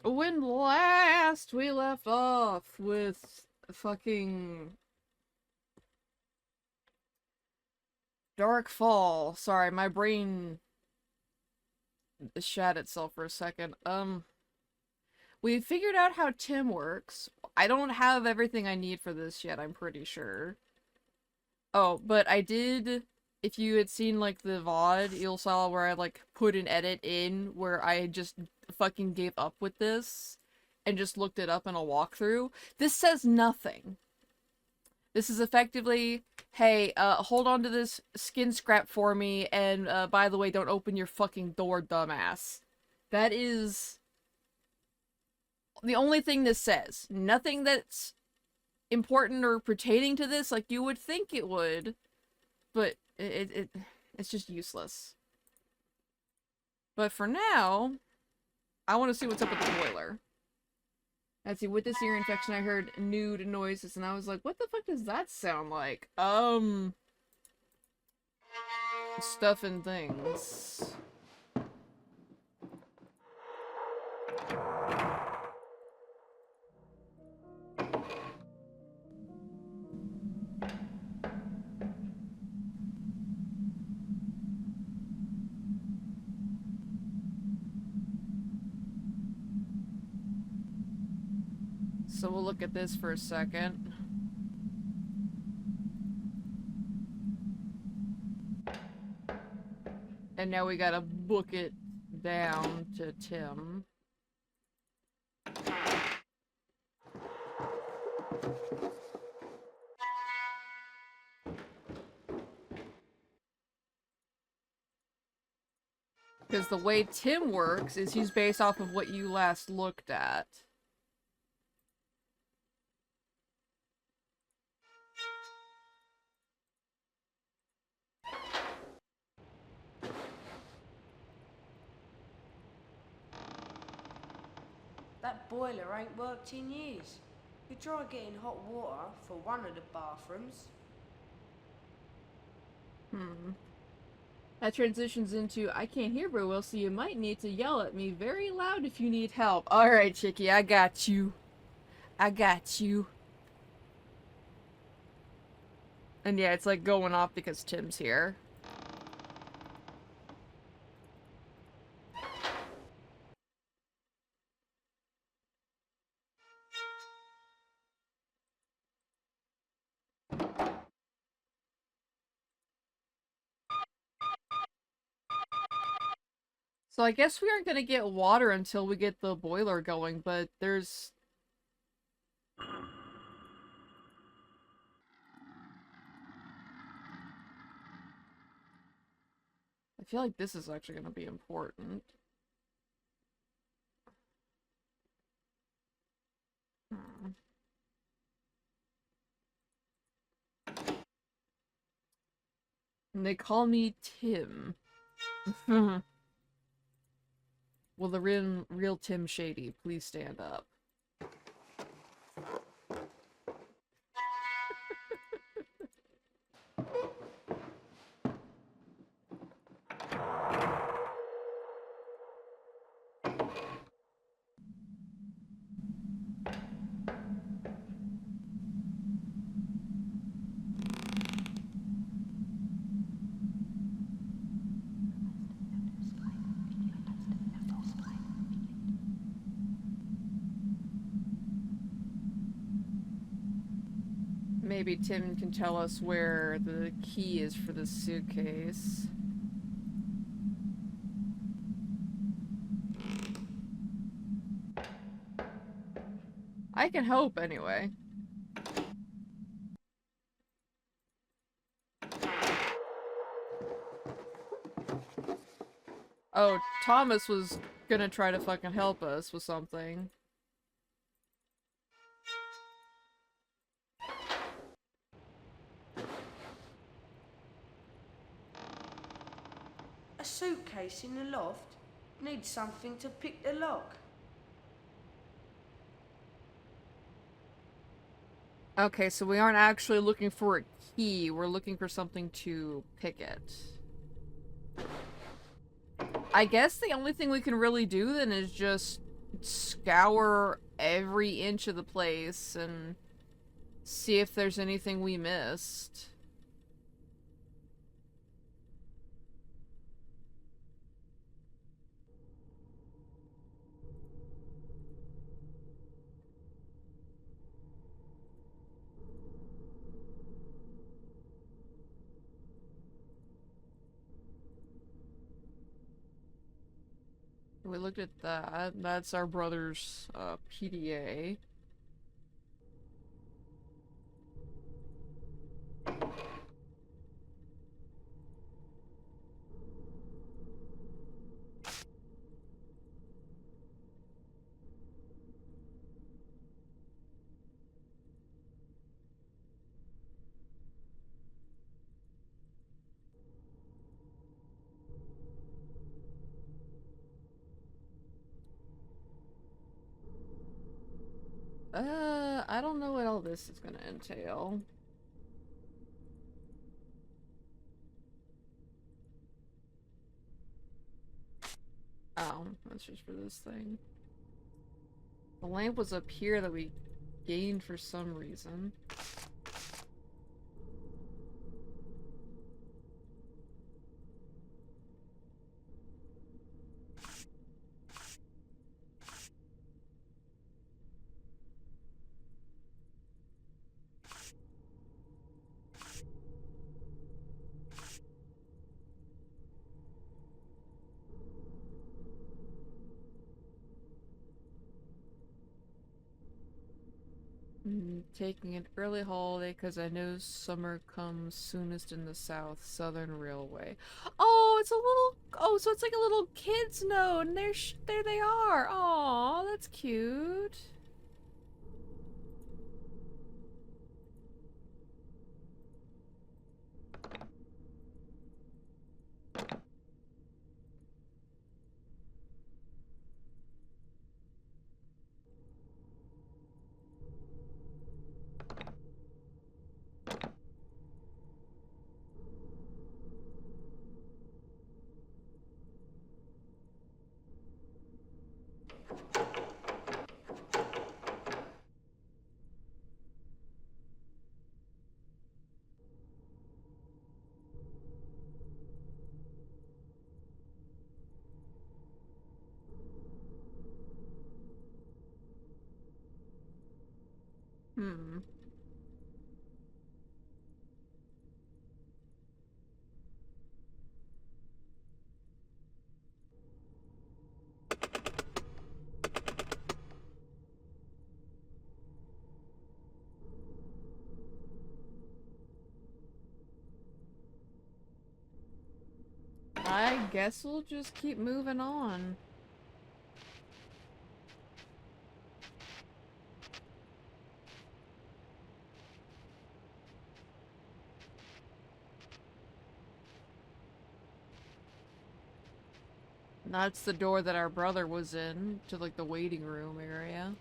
When last we left off with fucking Dark Fall. Sorry, my brain shat itself for a second. We figured out how Tim works. I don't have everything I need for this yet, I'm pretty sure. Oh, but I did, if you had seen, like, the VOD, you'll saw where I, like, put an edit in where I just fucking gave up with this and just looked it up in a walkthrough. This says nothing. This is effectively, hey, hold on to this skin scrap for me, and, by the way, don't open your fucking door, dumbass. That is the only thing this says. Nothing that's important or pertaining to this like you would think it would, but it's just useless. But for now, I want to see what's up with the boiler. Let's see, with this ear infection I heard nude noises and I was like, what the fuck does that sound like? Stuff and things. So we'll look at this for a second. And now we gotta book it down to Tim. Because the way Tim works is he's based off of what you last looked at. That boiler ain't worked in years. You try getting hot water for one of the bathrooms. That transitions into, I can't hear very well, so you might need to yell at me very loud if you need help. Alright, Chickie, I got you. I got you. And yeah, it's like going off because Tim's here. So I guess we aren't gonna get water until we get the boiler going, but there's... I feel like this is actually gonna be important. And they call me Tim. Will the real Tim Shady please stand up? Maybe Tim can tell us where the key is for the suitcase. I can hope, anyway. Oh, Thomas was gonna try to fucking help us with something. A suitcase in the loft needs something to pick the lock. Okay, so we aren't actually looking for a key, we're looking for something to pick it. I guess the only thing we can really do then is just scour every inch of the place and see if there's anything we missed. We looked at that. That's our brother's PDA. I don't know what all this is gonna entail. Oh, that's just for this thing. The lamp was up here that we gained for some reason. Taking an early holiday because I know summer comes soonest in the South Southern Railway. Oh, it's a little. Oh, so it's like a little kids note, and there they are. Aw, that's cute. Hmm. I guess we'll just keep moving on. That's the door that our brother was in, to like the waiting room area.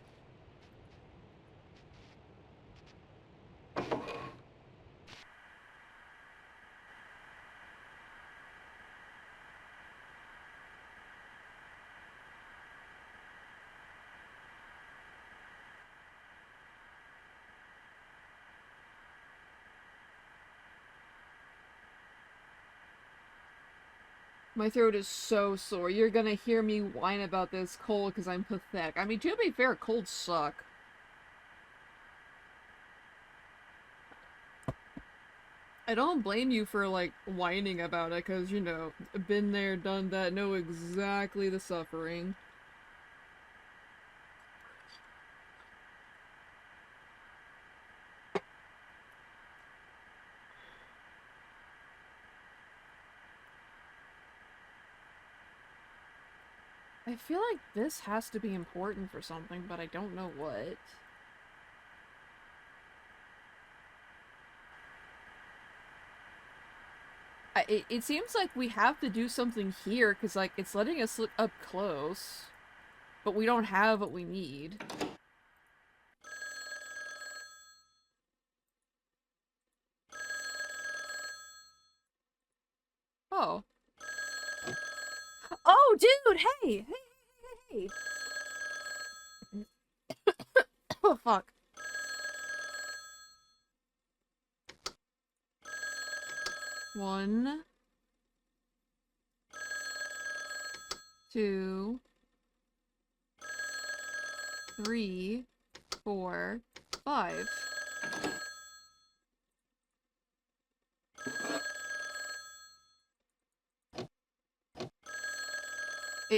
My throat is so sore. You're gonna hear me whine about this cold because I'm pathetic. I mean, to be fair, colds suck. I don't blame you for, like, whining about it, because, you know, been there, done that, know exactly the suffering. I feel like this has to be important for something, but I don't know what. It seems like we have to do something here, because, like, it's letting us look up close, but we don't have what we need. Oh. Oh, dude! Hey! Hey! Hey! Hey! Hey! fuck. One, two, three, 4, 5.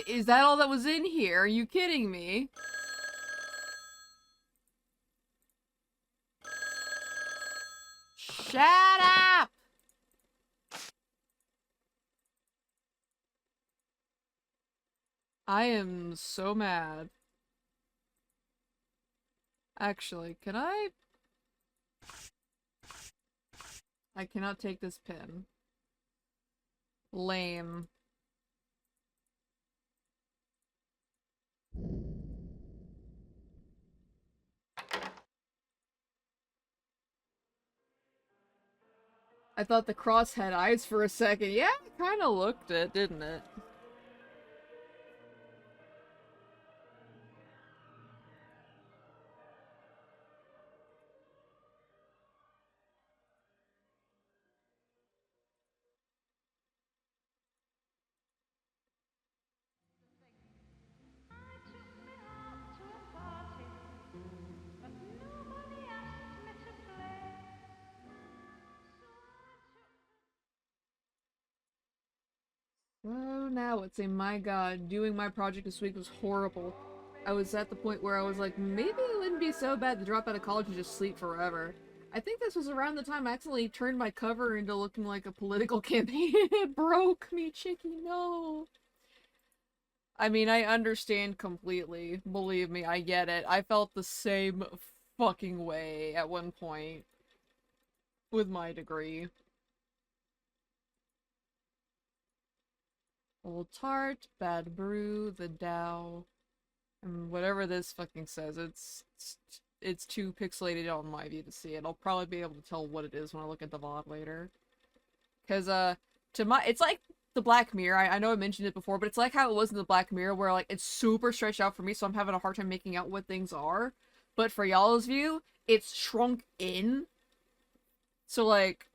Is that all that was in here? Are you kidding me? Shut up! I am so mad. Actually, can I? I cannot take this pin. Lame. I thought the cross had eyes for a second. Yeah, it kinda looked it, didn't it? Oh, now it's a my god, doing my project this week was horrible. I was at the point where I was like, maybe it wouldn't be so bad to drop out of college and just sleep forever. I think this was around the time I accidentally turned my cover into looking like a political campaign. It broke me, Chicky, no. I mean, I understand completely. Believe me, I get it. I felt the same fucking way at one point with my degree. Old Tart, Bad Brew, The Dow, and whatever this fucking says. It's too pixelated on my view to see it. I'll probably be able to tell what it is when I look at the VOD later. Cause it's like the Black Mirror. I know I mentioned it before, but it's like how it was in the Black Mirror, where like it's super stretched out for me, so I'm having a hard time making out what things are. But for y'all's view, it's shrunk in. So like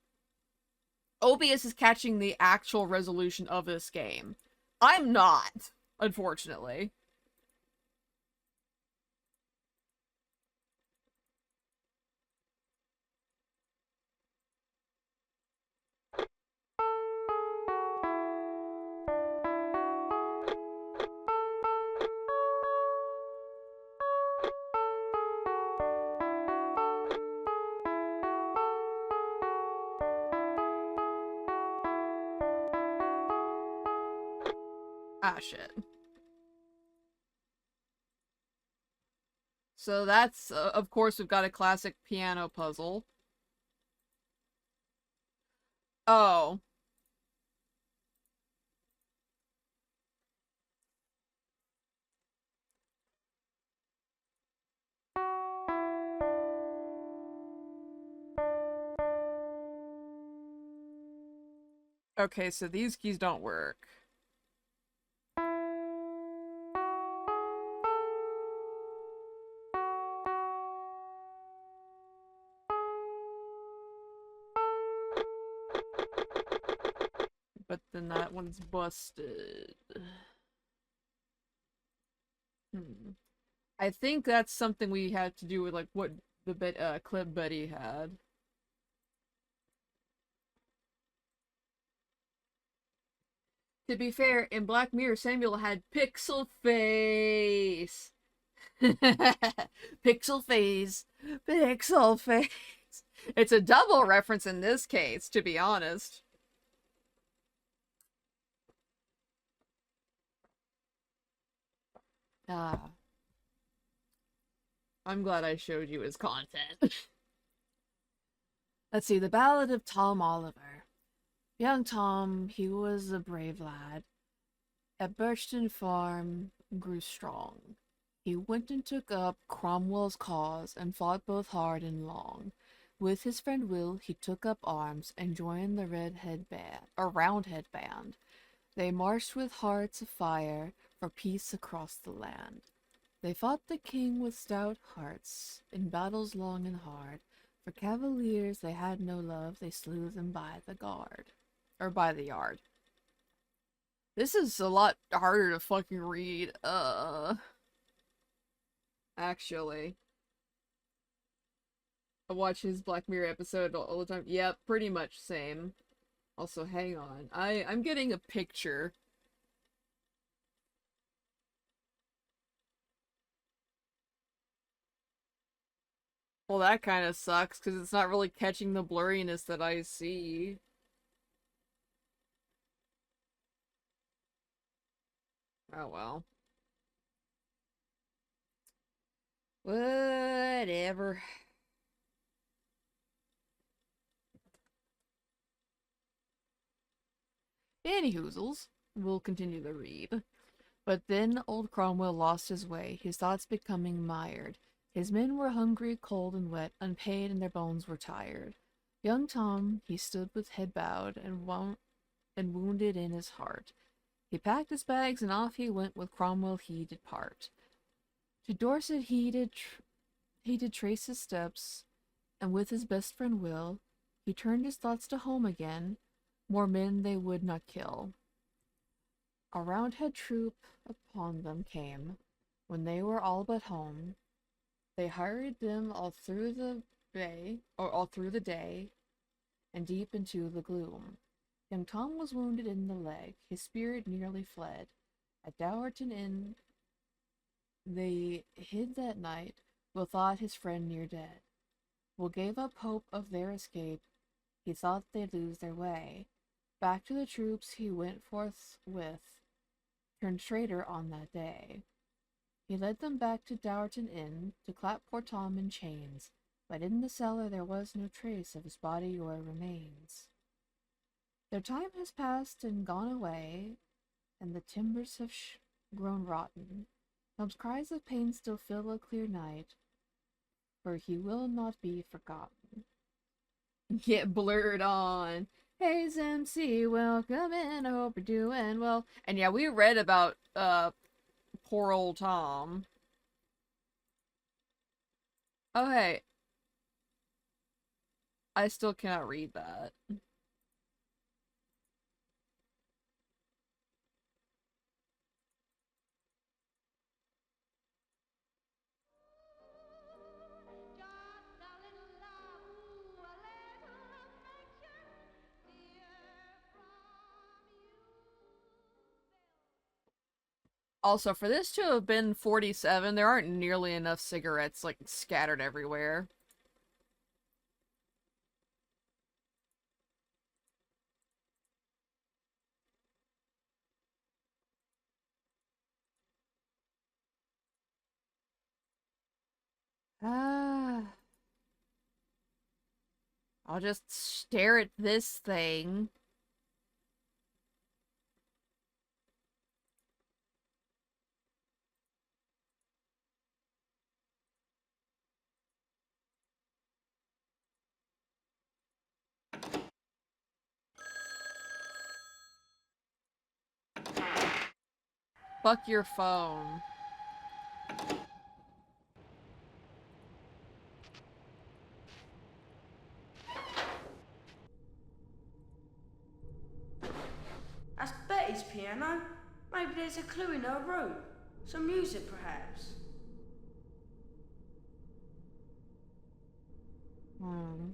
OBS is catching the actual resolution of this game. I'm not, unfortunately. Ah, shit. So that's, of course, we've got a classic piano puzzle. Oh. Okay, so these keys don't work. But then that one's busted. Hmm. I think that's something we had to do with, like, what the clip Buddy had. To be fair, in Black Mirror, Samuel had pixel face. Pixel face. Pixel face. It's a double reference in this case, to be honest. Ah. I'm glad I showed you his content. Let's see, the Ballad of Tom Oliver. Young Tom, he was a brave lad. At Birchton Farm, grew strong. He went and took up Cromwell's cause and fought both hard and long. With his friend Will, he took up arms and joined the Roundhead band. They marched with hearts afire for peace across the land. They fought the king with stout hearts, in battles long and hard. For cavaliers they had no love, they slew them by the guard. Or by the yard. This is a lot harder to fucking read, actually. I watch his Black Mirror episode all the time. Yep, pretty much same. Also, hang on. I'm getting a picture. Well, that kind of sucks, because it's not really catching the blurriness that I see. Oh well. Whatever. Anyhoozles, we'll continue the read. But then old Cromwell lost his way, his thoughts becoming mired. His men were hungry, cold, and wet, unpaid, and their bones were tired. Young Tom, he stood with head bowed and wounded in his heart. He packed his bags and off he went with Cromwell he did part. To Dorset he did trace his steps, and with his best friend Will, he turned his thoughts to home again. More men they would not kill. A Roundhead troop upon them came, when they were all but home. They hurried them all through the day, and deep into the gloom. Young Tom was wounded in the leg, his spirit nearly fled. At Dowerton Inn they hid that night, Will thought his friend near dead. Will gave up hope of their escape, he thought they'd lose their way. Back to the troops he went forthwith, turned traitor on that day. He led them back to Dowerton Inn, to clap poor Tom in chains, but in the cellar there was no trace of his body or remains. Their time has passed and gone away, and the timbers have grown rotten. Tom's cries of pain still fill a clear night, for he will not be forgotten. Get blurred on. Hey, MC, welcome in. I hope you're doing well. And yeah, we read about poor old Tom. Oh hey, I still cannot read that. Also, for this to have been 47, there aren't nearly enough cigarettes, like, scattered everywhere. Ah. I'll just stare at this thing. Fuck your phone. That's Betty's piano. Maybe there's a clue in her room. Some music, perhaps. Hmm.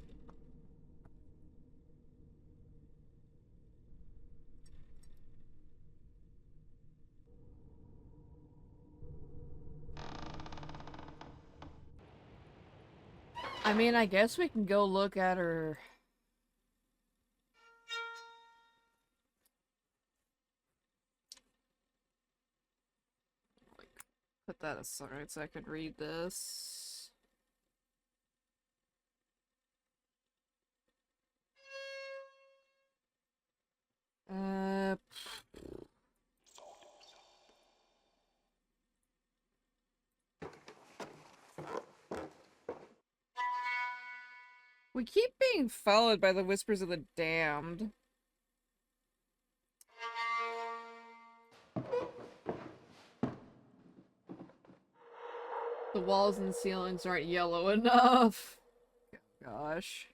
I mean, I guess we can go look at her. Like, put that aside so I could read this. Uh, we keep being followed by the whispers of the damned. The walls and ceilings aren't yellow enough. Gosh.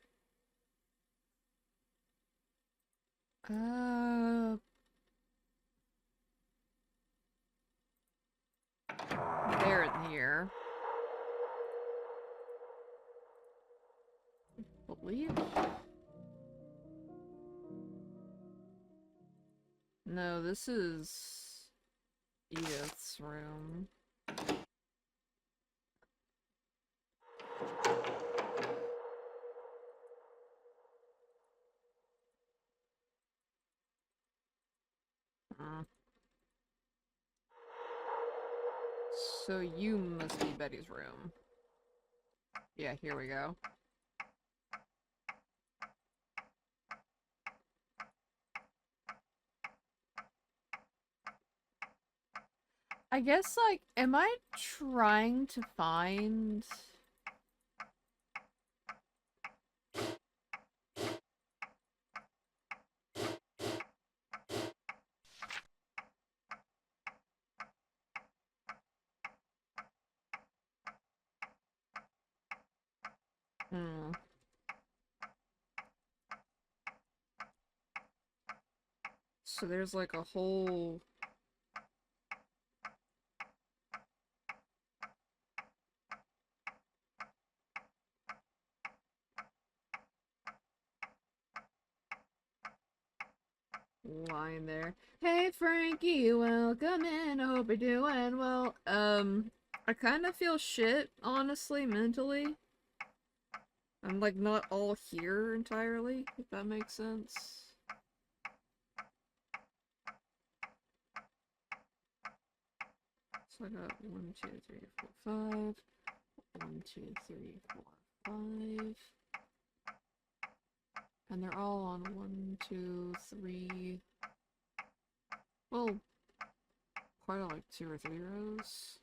They're in here. Believe? No, this is Edith's room. So you must be Betty's room. Yeah, here we go. I guess, like, am I trying to find... Hmm. So there's like a whole... line there. Hey Frankie, welcome in. I hope you're doing well. I kind of feel shit, honestly, mentally. I'm like not all here entirely, if that makes sense. So I got 1, 2, 3, 4, 5. 1, 2, 3, 4, 5. And they're all on 1, 2, 3. Well, quite like 2 or 3 rows.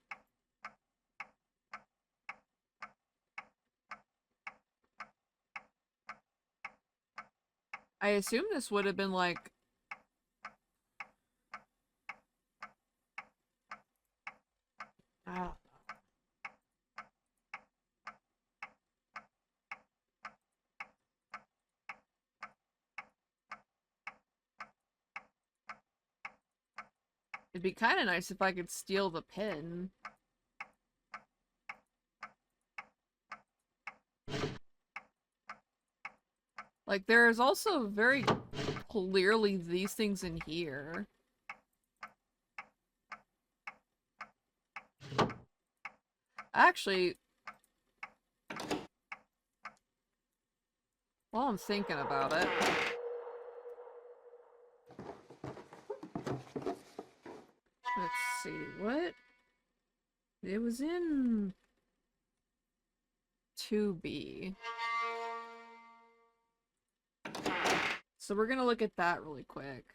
I assume this would have been like... Ah. It'd be kind of nice if I could steal the pin. Like, there's also very clearly these things in here. Actually, while I'm thinking about it... Let's see, what? It was in... 2B. So we're gonna look at that really quick.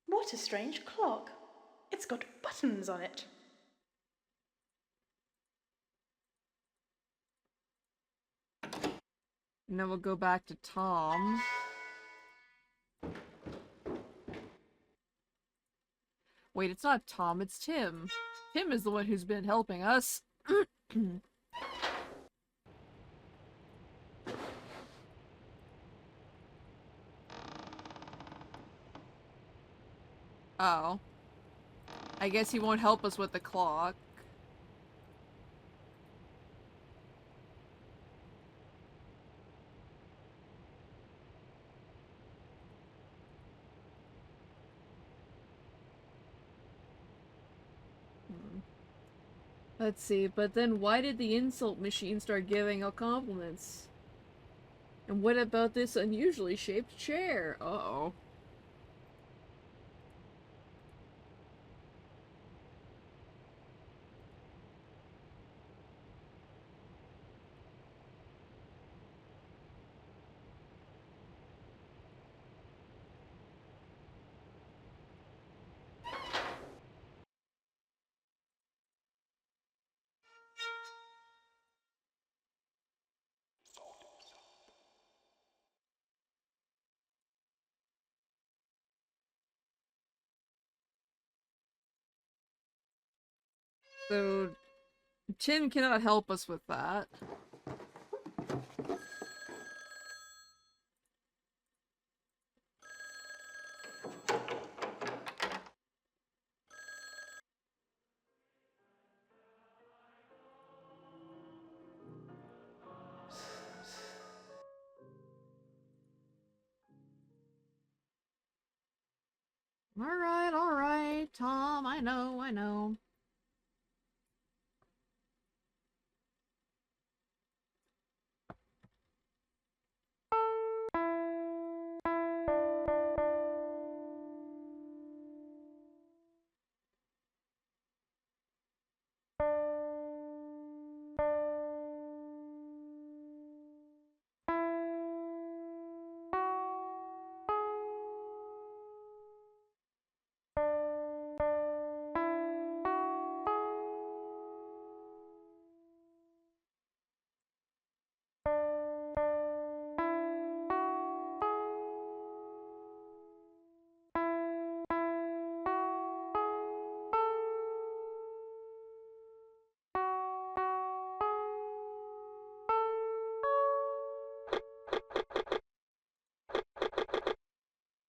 What a strange clock. It's got buttons on it. And then we'll go back to Tom. Wait, it's not Tom, it's Tim. Tim is the one who's been helping us. Oh. I guess he won't help us with the clock. Let's see, but then why did the insult machine start giving out compliments? And what about this unusually shaped chair? Uh-oh. So Tim cannot help us with that. All right, Tom, I know, I know.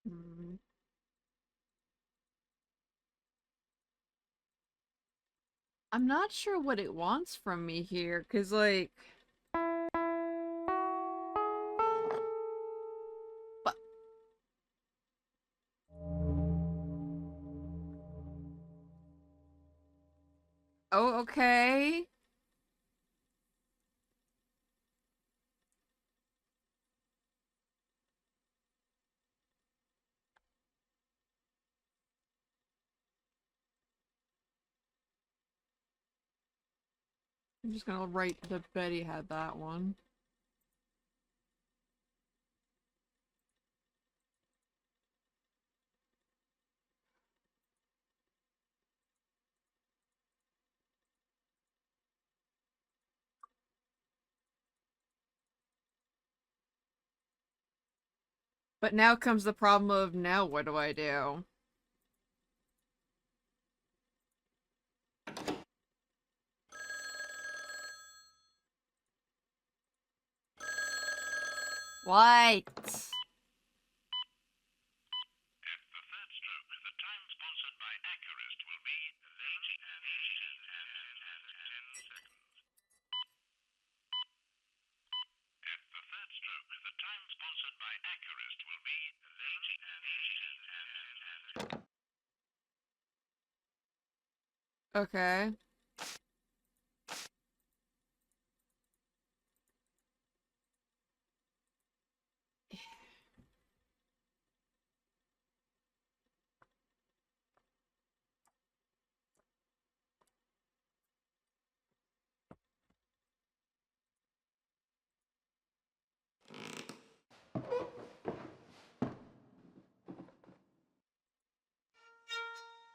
Hmm. I'm not sure what it wants from me here, cause like, but oh, okay. I'm just gonna write that Betty had that one. But now comes the problem of now what do I do? What? Okay.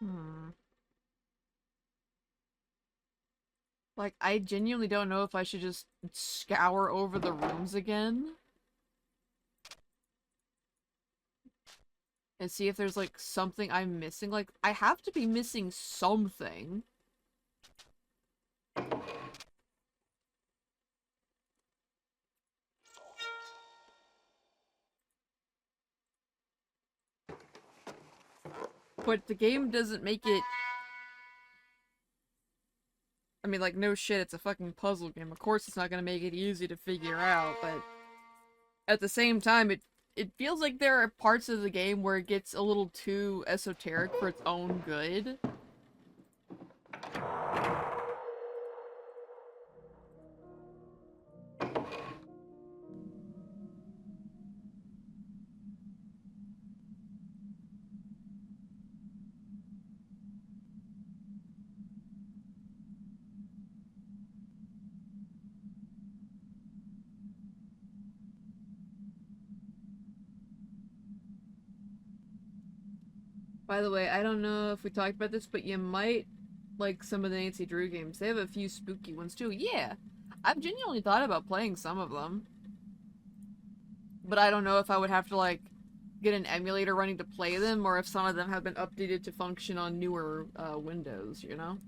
Hmm. Like, I genuinely don't know if I should just scour over the rooms again and see if there's, like, something I'm missing. Like, I have to be missing something. But the game doesn't make it... I mean, like, no shit, it's a fucking puzzle game. Of course it's not gonna make it easy to figure out, but at the same time, it feels like there are parts of the game where it gets a little too esoteric for its own good. By the way, I don't know if we talked about this, but you might like some of the Nancy Drew games. They have a few spooky ones too. Yeah, I've genuinely thought about playing some of them, but I don't know if I would have to like get an emulator running to play them, or if some of them have been updated to function on newer Windows, you know?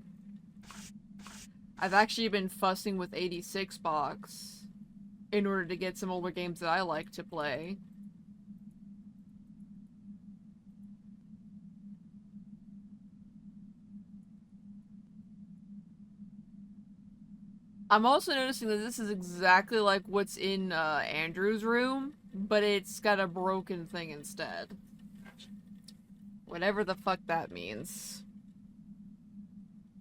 I've actually been fussing with 86 box in order to get some older games that I like to play. I'm also noticing that this is exactly like what's in Andrew's room, but it's got a broken thing instead. Whatever the fuck that means.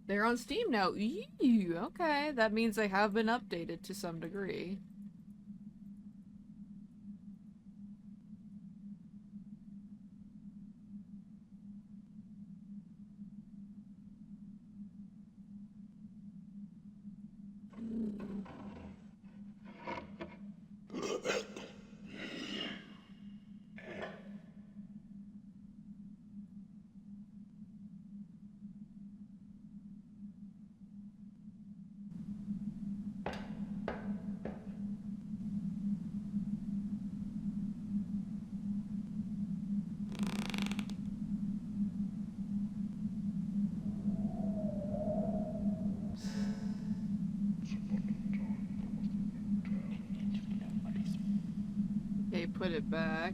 They're on Steam now. Ew, okay, that means they have been updated to some degree. Okay, put it back.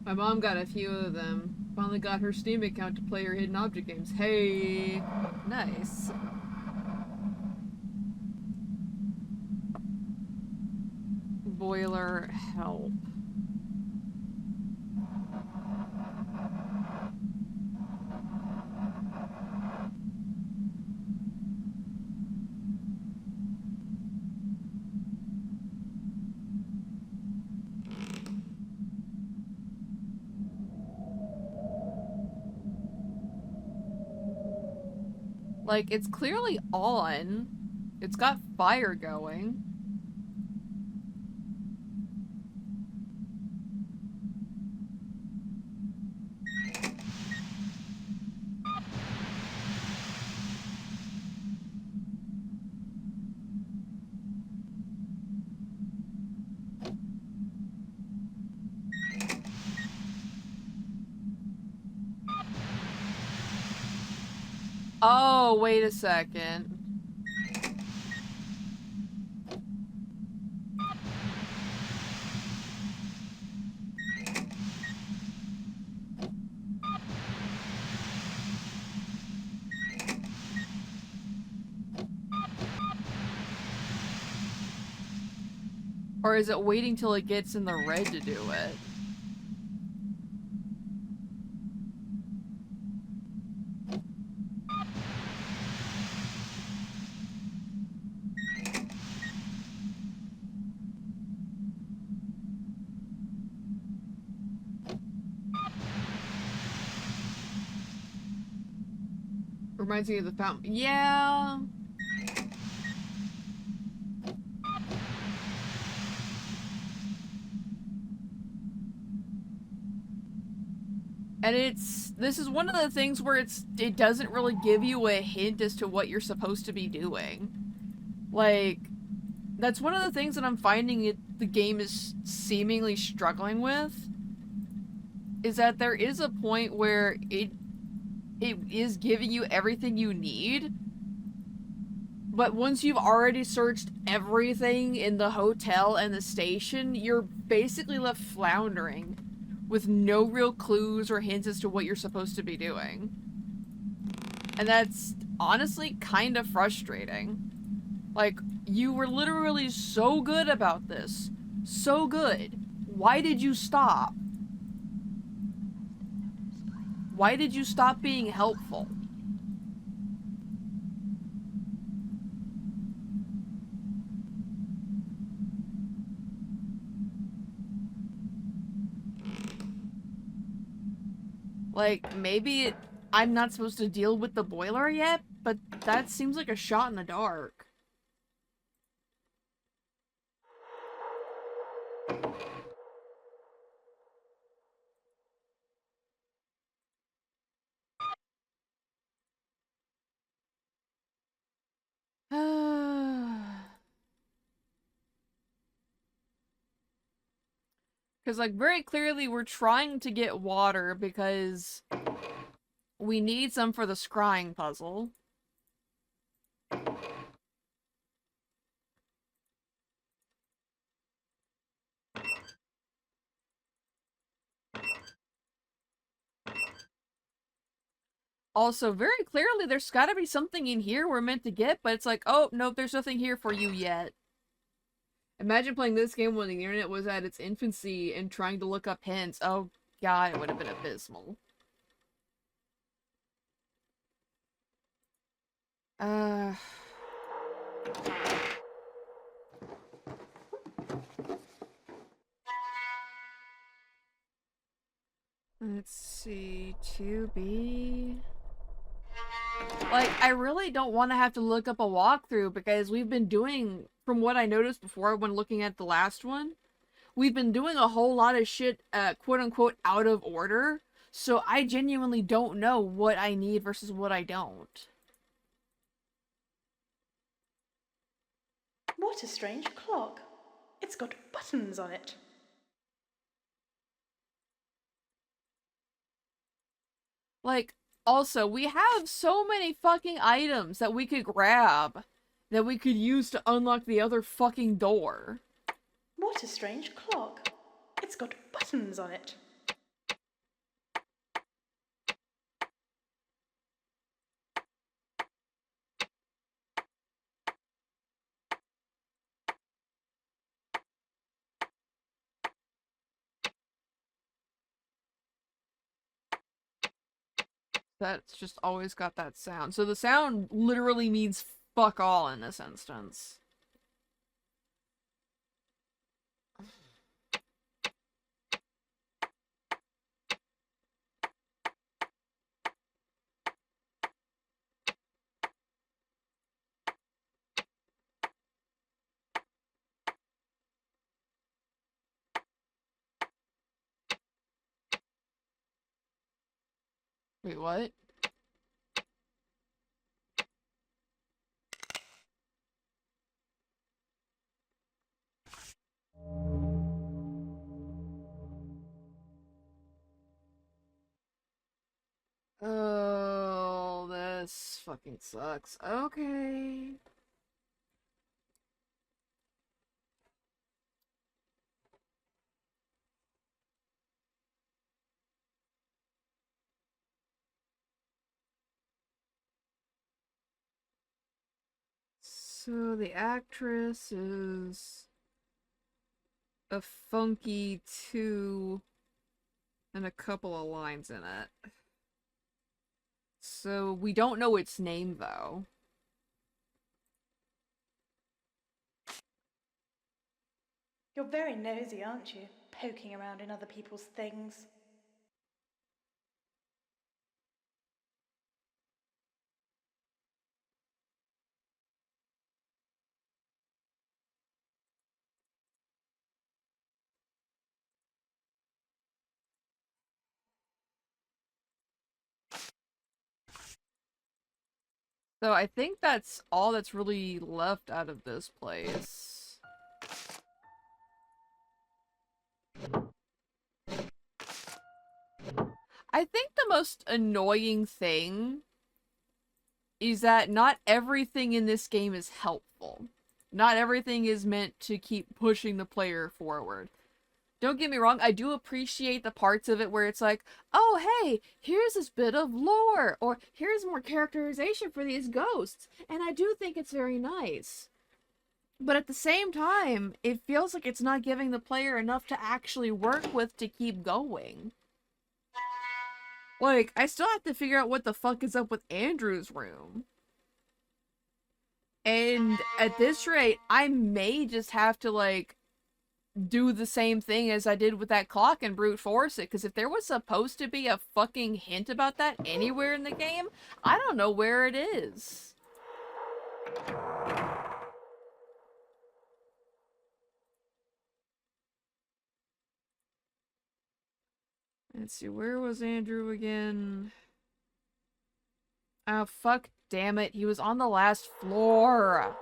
My mom got a few of them. Finally got her Steam account to play her hidden object games. Hey! Nice. Boiler help. Like, it's clearly on. It's got fire going. Oh, wait a second. Or is it waiting till it gets in the red to do it? Reminds me of the fountain. Yeah. And this is one of the things where it doesn't really give you a hint as to what you're supposed to be doing. Like, that's one of the things that I'm finding the game is seemingly struggling with, is that there is a point where it is giving you everything you need, but once you've already searched everything in the hotel and the station, you're basically left floundering with no real clues or hints as to what you're supposed to be doing. And that's honestly kind of frustrating. Like, you were literally so good about this. So good. Why did you stop? Why did you stop being helpful? Like, maybe I'm not supposed to deal with the boiler yet, but that seems like a shot in the dark. Because, like, very clearly we're trying to get water because we need some for the scrying puzzle. Also, very clearly, there's gotta be something in here we're meant to get, but it's like, oh, nope, there's nothing here for you yet. Imagine playing this game when the internet was at its infancy and trying to look up hints. Oh god, it would have been abysmal. Uh... Let's see, 2B... Like, I really don't want to have to look up a walkthrough because we've been doing, from what I noticed before when looking at the last one, we've been doing a whole lot of shit, quote-unquote, out of order, so I genuinely don't know what I need versus what I don't. What a strange clock. It's got buttons on it. Like, also, we have so many fucking items that we could grab that we could use to unlock the other fucking door. What a strange clock. It's got buttons on it. That's just always got that sound. So the sound literally means fuck all in this instance. Wait, what? Oh, this fucking sucks. Okay. So the actress is a funky 2 and a couple of lines in it. So we don't know its name though. You're very nosy, aren't you? Poking around in other people's things. So I think that's all that's really left out of this place. I think the most annoying thing is that not everything in this game is helpful. Not everything is meant to keep pushing the player forward. Don't get me wrong, I do appreciate the parts of it where it's like, oh hey, here's this bit of lore, or here's more characterization for these ghosts, and I do think it's very nice. But at the same time, it feels like it's not giving the player enough to actually work with to keep going. Like, I still have to figure out what the fuck is up with Andrew's room. And at this rate, I may just have to, like, do the same thing as I did with that clock and brute force it, because if there was supposed to be a fucking hint about that anywhere in the game, I don't know where it is. Let's see, where was Andrew again? Oh, fuck damn it, he was on the last floor.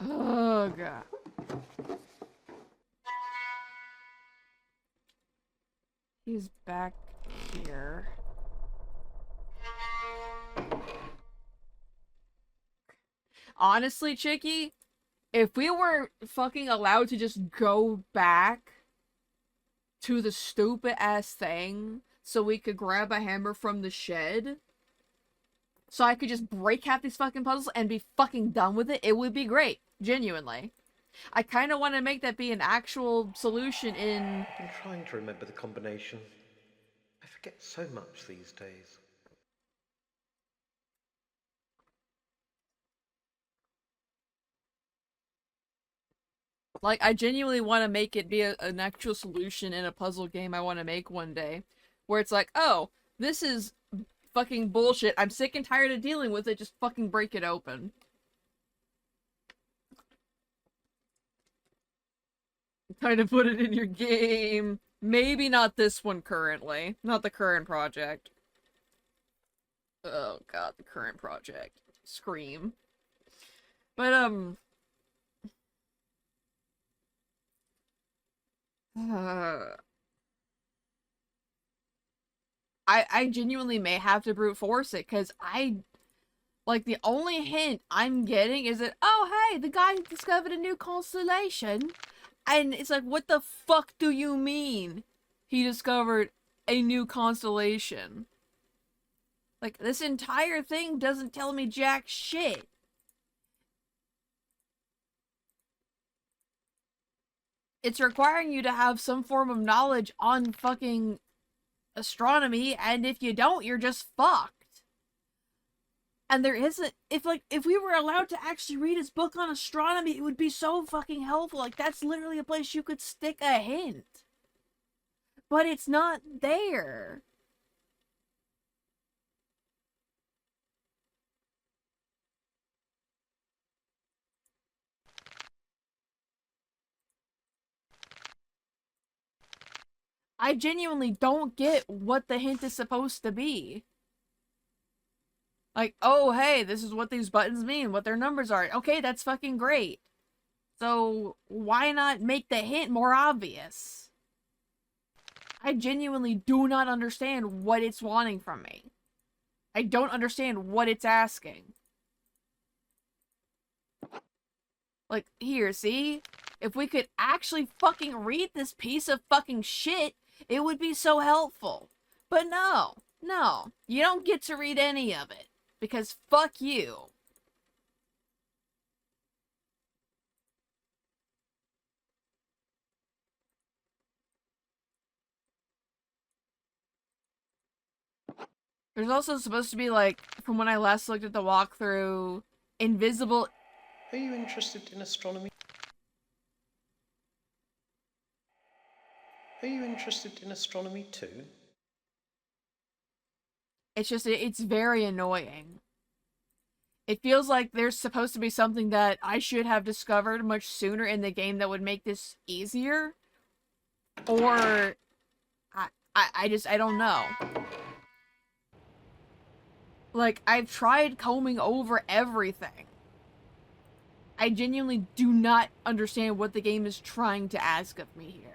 Ugh. He's back here. Honestly, Chicky, if we were fucking allowed to just go back to the stupid ass thing so we could grab a hammer from the shed, so I could just break half these fucking puzzles and be fucking done with it, it would be great. Genuinely. I kind of want to make that be an actual solution in... I've been trying to remember the combination. I forget so much these days. Like, I genuinely want to make it be an actual solution in a puzzle game I want to make one day. Where it's like, oh, this is fucking bullshit. I'm sick and tired of dealing with it. Just fucking break it open. Trying to put it in your game. Maybe not this one currently. Not the current project. Oh god, the current project. Scream. But, I genuinely may have to brute force it, because like, the only hint I'm getting is that, oh, hey, the guy discovered a new constellation. And it's like, what the fuck do you mean he discovered a new constellation? Like, this entire thing doesn't tell me jack shit. It's requiring you to have some form of knowledge on fucking astronomy, and if you don't, you're just fucked. And there isn't, if we were allowed to actually read his book on astronomy, it would be so fucking helpful. Like, that's literally a place you could stick a hint. But it's not there. I genuinely don't get what the hint is supposed to be. Like, oh, hey, this is what these buttons mean, what their numbers are. Okay, that's fucking great. So, why not make the hint more obvious? I genuinely do not understand what it's wanting from me. I don't understand what it's asking. Like, here, see? If we could actually fucking read this piece of fucking shit, it would be so helpful. But no, you don't get to read any of it. Because fuck you. There's also supposed to be, like, from when I last looked at the walkthrough, invisible... Are you interested in astronomy? Are you interested in astronomy too? It's just, it's very annoying. It feels like there's supposed to be something that I should have discovered much sooner in the game that would make this easier. Or... I don't know. Like, I've tried combing over everything. I genuinely do not understand what the game is trying to ask of me here.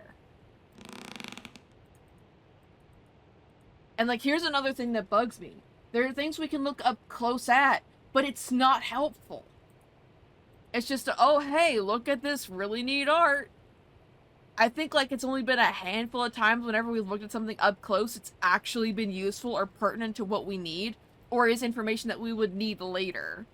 And, like, here's another thing that bugs me. There are things we can look up close at, but it's not helpful. It's just, oh, hey, look at this really neat art. I think, like, it's only been a handful of times whenever we've looked at something up close, it's actually been useful or pertinent to what we need, or is information that we would need later.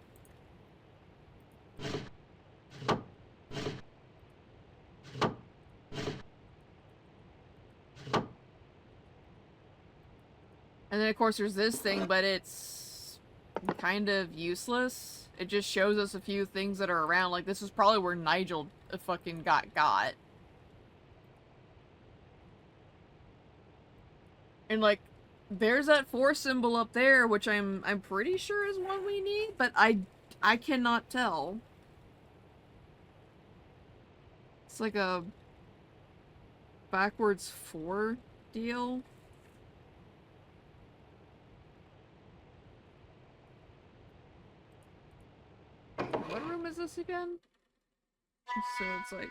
And then, of course, there's this thing, but it's kind of useless. It just shows us a few things that are around. Like, this is probably where Nigel fucking got. And, like, there's that 4 symbol up there, which I'm pretty sure is one we need, but I cannot tell. It's like a backwards 4 deal. What room is this again? So it's like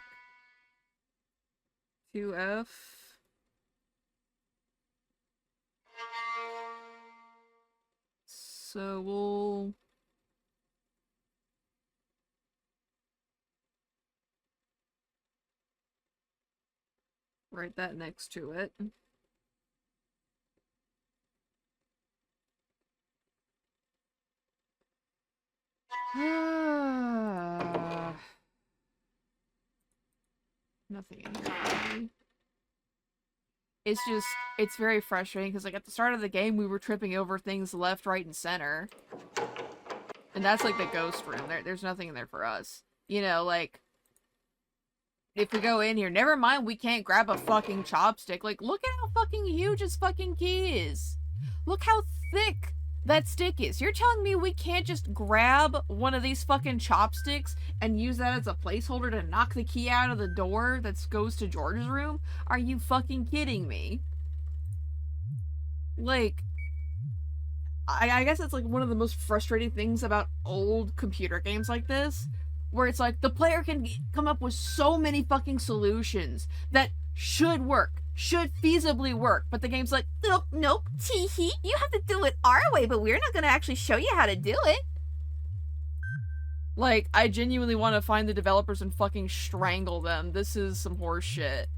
2F. So we'll write that next to it. Nothing in here for me. It's just, it's very frustrating because, like, at the start of the game, we were tripping over things left, right, and center. And that's, like, the ghost room. There's nothing in there for us. You know, like, if we go in here, never mind we can't grab a fucking chopstick. Like, look at how fucking huge his fucking key is. Look how thick that stick is. You're telling me we can't just grab one of these fucking chopsticks and use that as a placeholder to knock the key out of the door that goes to George's room? Are you fucking kidding me? Like, I guess it's like one of the most frustrating things about old computer games like this, where it's like the player can come up with so many fucking solutions that should work, should feasibly work, but the game's like, nope, nope, tee-hee, you have to do it our way, but we're not gonna actually show you how to do it. Like, I genuinely want to find the developers and fucking strangle them. This is some horse shit.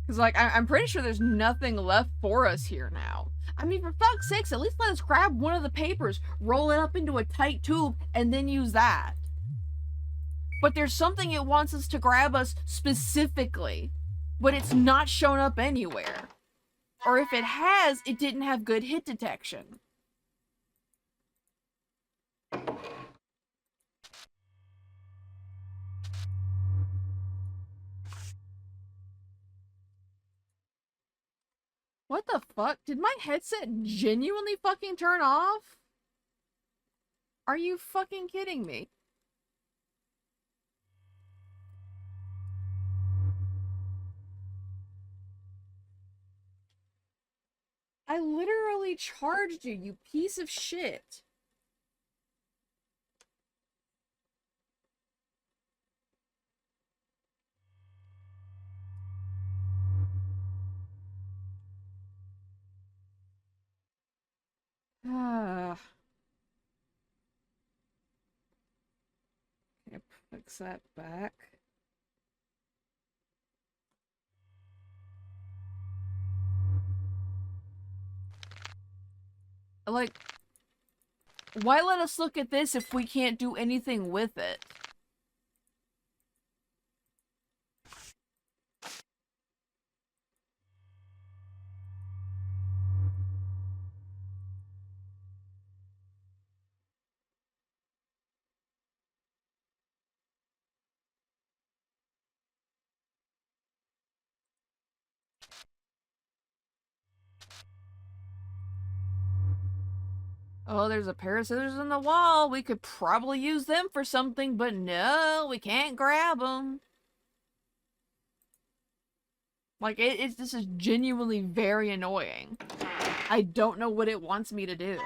Because, like, I'm pretty sure there's nothing left for us here now. I mean, for fuck's sakes, at least let us grab one of the papers, roll it up into a tight tube, and then use that. But there's something it wants us to grab us specifically, but it's not shown up anywhere. Or if it has, it didn't have good hit detection. What the fuck? Did my headset genuinely fucking turn off? Are you fucking kidding me? I literally charged you, you piece of shit. Ah. Yep, fix that back. Like, why let us look at this if we can't do anything with it? Oh, there's a pair of scissors in the wall. We could probably use them for something, but no, we can't grab them. Like, this is genuinely very annoying. I don't know what it wants me to do.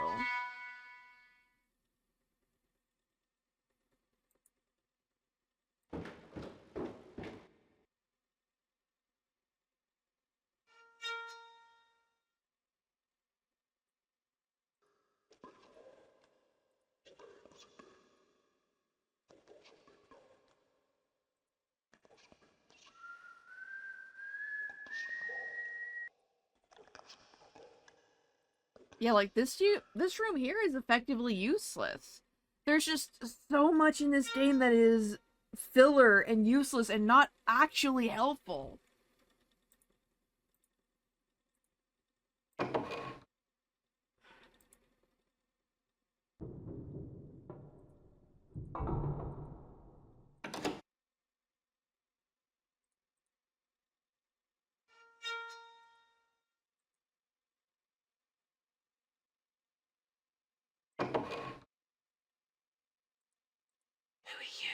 Yeah, like, this room here is effectively useless. There's just so much in this game that is filler and useless and not actually helpful. Who are you?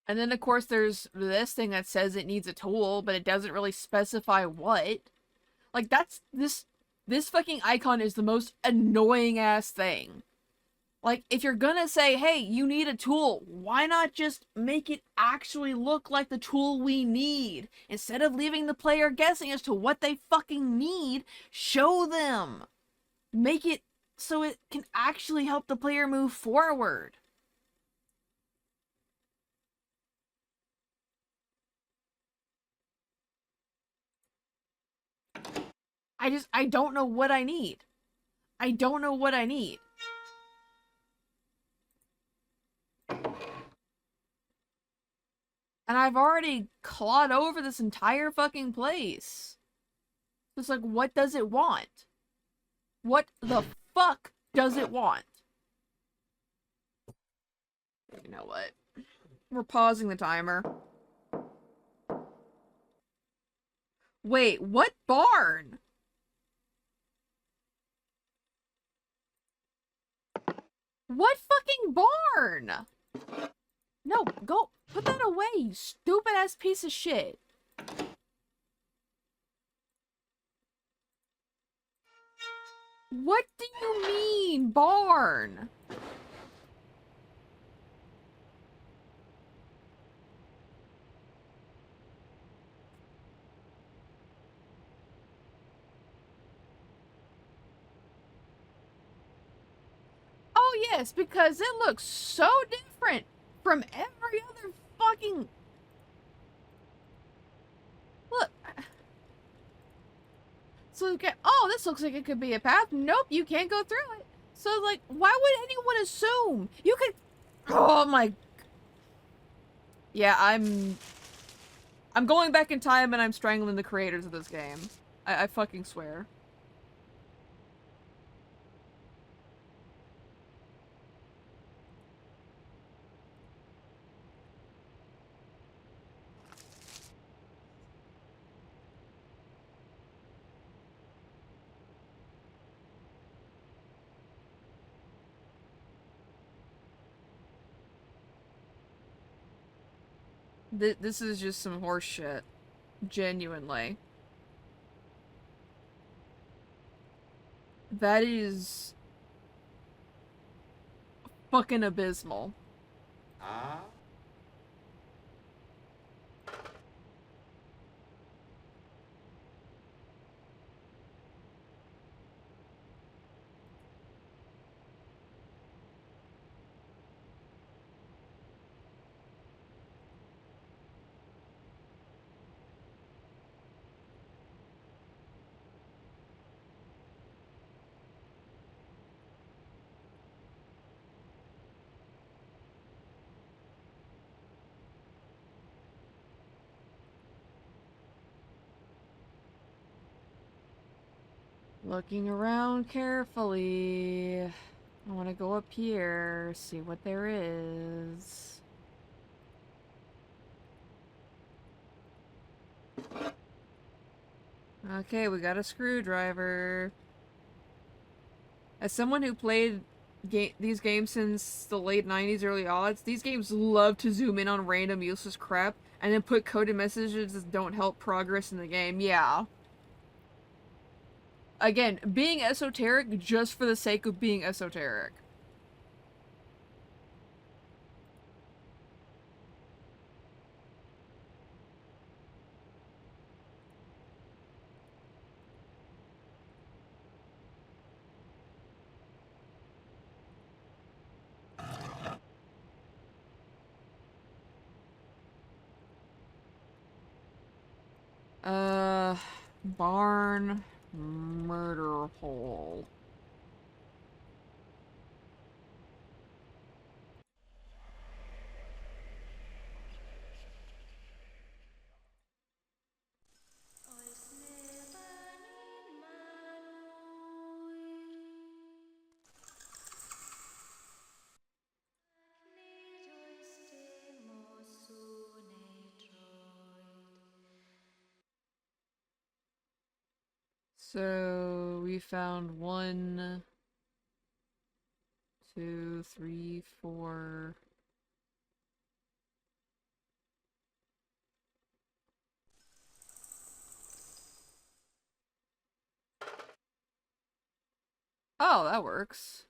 And then, of course, there's this thing that says it needs a tool, but it doesn't really specify what. Like, that's, this fucking icon is the most annoying ass thing. Like, if you're gonna say, hey, you need a tool, why not just make it actually look like the tool we need? Instead of leaving the player guessing as to what they fucking need, show them. Make it so it can actually help the player move forward. I don't know what I need. I don't know what I need. And I've already clawed over this entire fucking place. It's like, what does it want? What the fuck does it want? You know what? We're pausing the timer. Wait, what barn? What fucking barn? No, go put that away, you stupid ass piece of shit. What do you mean, barn? Oh yes, because it looks so different from every other fucking... Look. So, okay, oh, this looks like it could be a path. Nope, you can't go through it. So, like, why would anyone assume? You could... Oh my... Yeah, I'm going back in time and I'm strangling the creators of this game. I fucking swear. This is just some horse shit. Genuinely. That is... fucking abysmal. Looking around carefully. I want to go up here, see what there is. Okay, we got a screwdriver. As someone who played these games since the late 90s, early aughts, these games love to zoom in on random useless crap and then put coded messages that don't help progress in the game. Yeah. Again, being esoteric just for the sake of being esoteric. Barn murder hole. So we found 1, 2, 3, 4. Oh, that works.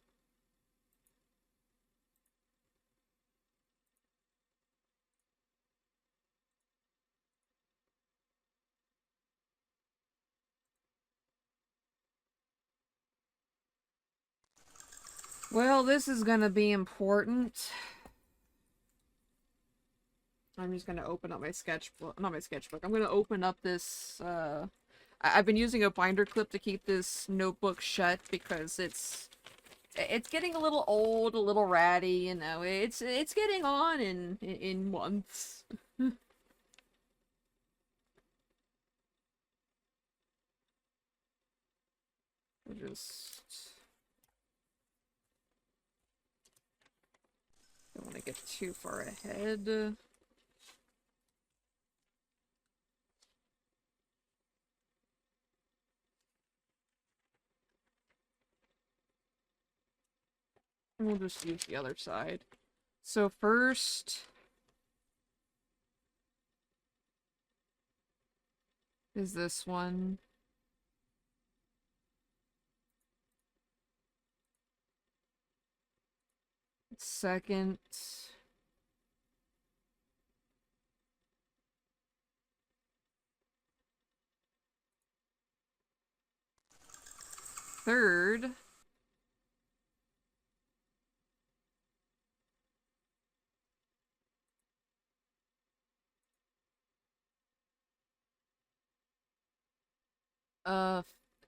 Well, this is gonna be important. I'm just gonna open up my sketchbook. Not my sketchbook. I'm gonna open up this, I've been using a binder clip to keep this notebook shut because it's getting a little old, a little ratty, you know. It's getting on in months. I just don't want to get too far ahead. We'll just use the other side. So first is this one. Second. Third.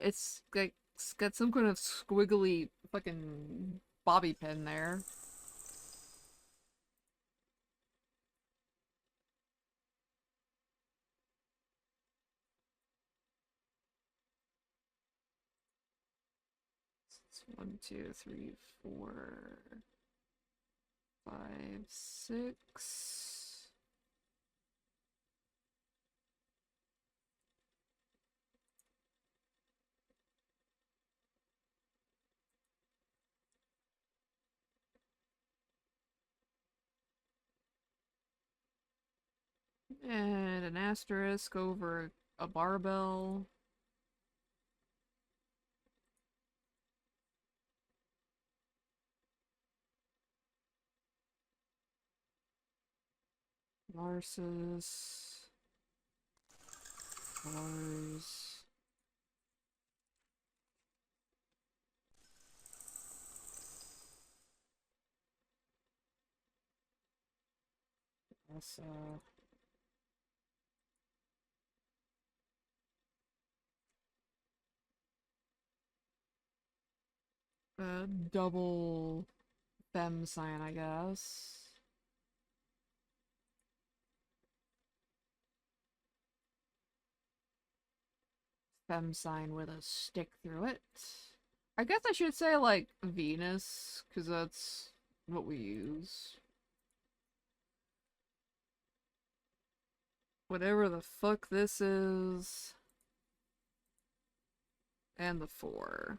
It's like it's got some kind of squiggly fucking bobby pin there. It's 1, 2, 3, 4, 5, 6. And an asterisk over a barbell. Narcissus. Mars. Also. A double fem sign, I guess. Fem sign with a stick through it. I guess I should say, like, Venus, because that's what we use. Whatever the fuck this is. And the 4.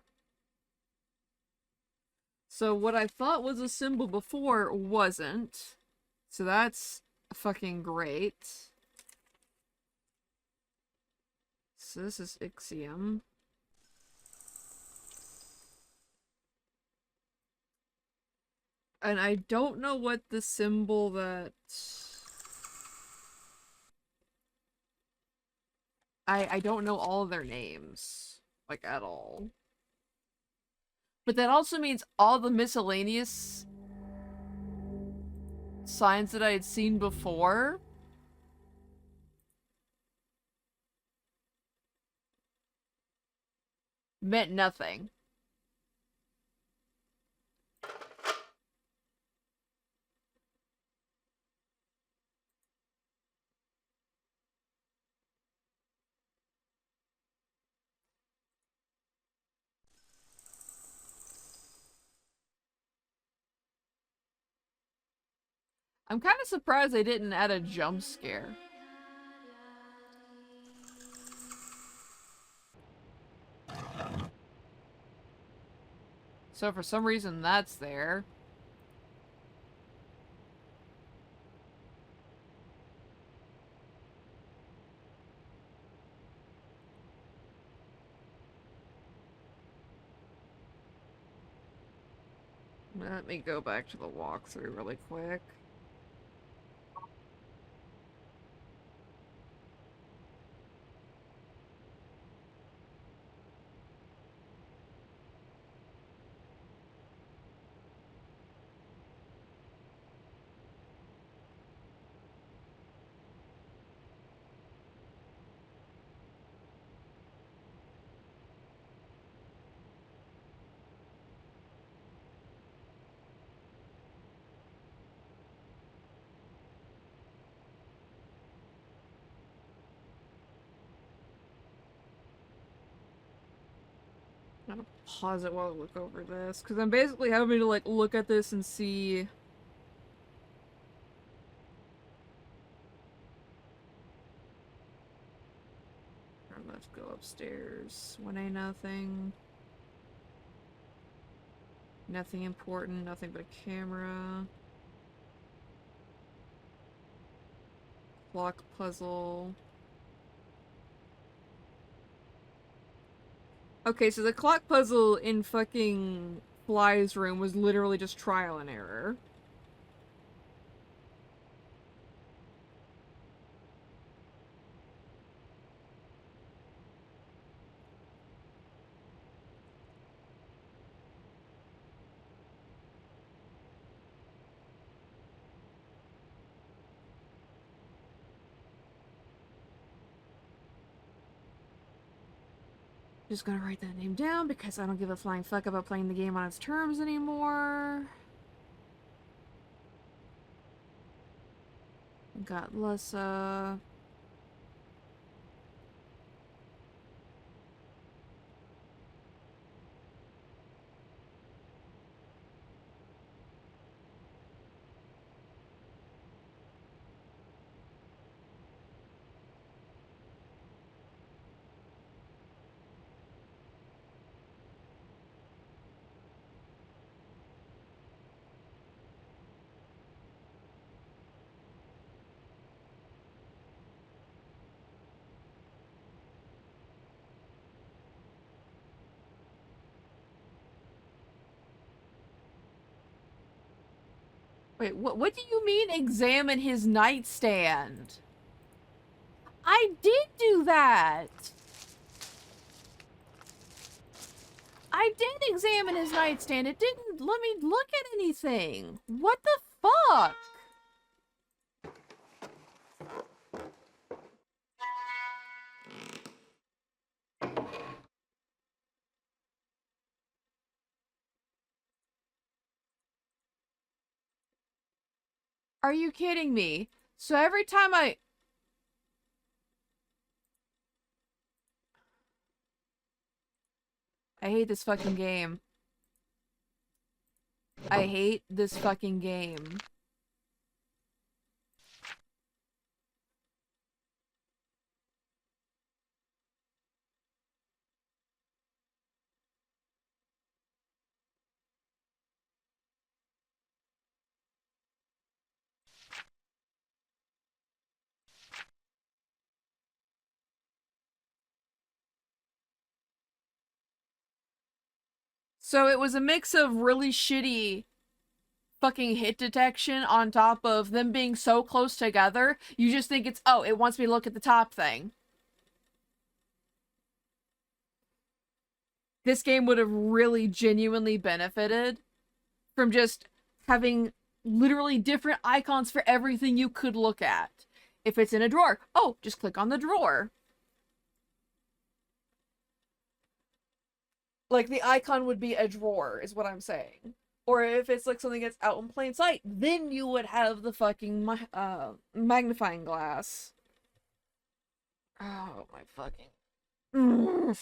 So what I thought was a symbol before wasn't. So that's fucking great. So this is Ixiom. And I don't know what the symbol that... I don't know all their names. Like, at all. But that also means all the miscellaneous signs that I had seen before meant nothing. I'm kind of surprised they didn't add a jump scare. So for some reason that's there. Let me go back to the walkthrough really quick. I'm gonna pause it while I look over this, because I'm basically having to, like, look at this and see... Let's go upstairs. 1A, nothing. Nothing important, nothing but a camera. Clock puzzle. Okay, so the clock puzzle in fucking Fly's room was literally just trial and error. Just gonna write that name down because I don't give a flying fuck about playing the game on its terms anymore. Got Lessa. Wait, what do you mean examine his nightstand? I did do that! I did examine his nightstand. It didn't let me look at anything. What the fuck? Are you kidding me? So every time I hate this fucking game. I hate this fucking game. So it was a mix of really shitty fucking hit detection on top of them being so close together, you just think it's, oh, it wants me to look at the top thing. This game would have really genuinely benefited from just having literally different icons for everything you could look at. If it's in a drawer, oh, just click on the drawer. Like, the icon would be a drawer, is what I'm saying. Or if it's like something that's out in plain sight, then you would have the fucking magnifying glass. Oh my fucking...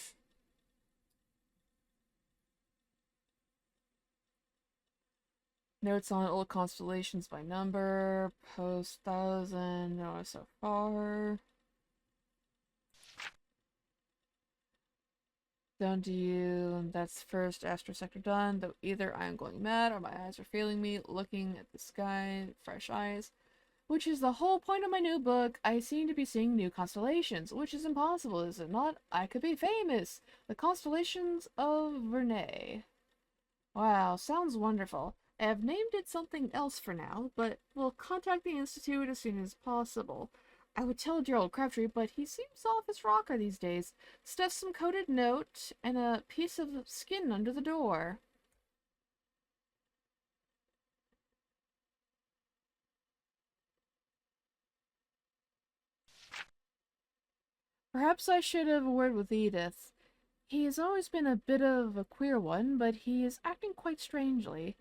Notes on old constellations by number, post 1000, no so far. Down to you, that's first astro sector done, though either I am going mad or my eyes are failing me, looking at the sky, fresh eyes. Which is the whole point of my new book. I seem to be seeing new constellations, which is impossible, is it not? I could be famous! The constellations of Vernay. Wow, sounds wonderful. I have named it something else for now, but will contact the Institute as soon as possible. I would tell Gerald Crabtree, but he seems off his rocker these days. Stuff some coded note and a piece of skin under the door. Perhaps I should have a word with Edith. He has always been a bit of a queer one, but he is acting quite strangely.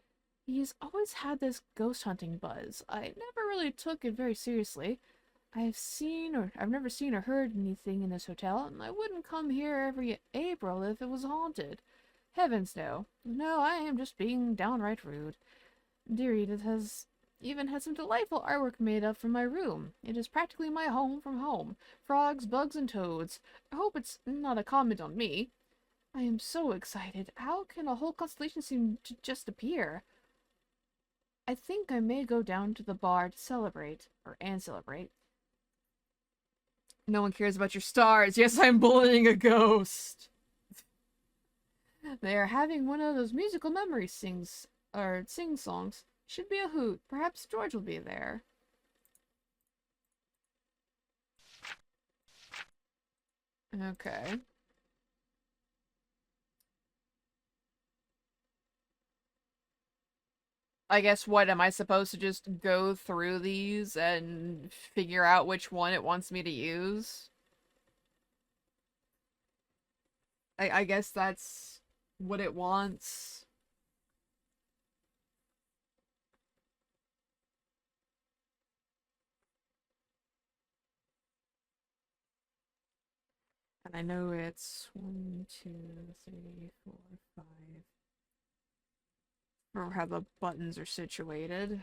He's always had this ghost hunting buzz. I never really took it very seriously. I've never seen or heard anything in this hotel, and I wouldn't come here every April if it was haunted. Heavens no. No, I am just being downright rude. Dear Edith has even had some delightful artwork made up from my room. It is practically my home from home. Frogs, bugs, and toads. I hope it's not a comment on me. I am so excited. How can a whole constellation seem to just appear? I think I may go down to the bar to celebrate. And celebrate. No one cares about your stars. Yes, I'm bullying a ghost. They are having one of those musical memory sing-songs. Should be a hoot. Perhaps George will be there. Okay. I guess what, am I supposed to just go through these and figure out which one it wants me to use? I guess that's what it wants. And I know it's 1, 2, 3, 4, 5. Or how the buttons are situated.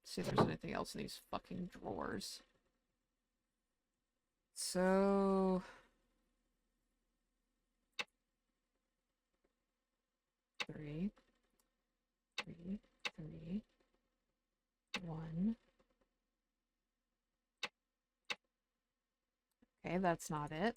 See if there's anything else in these fucking drawers. So... 3, 3, 3, 1. Okay, that's not it.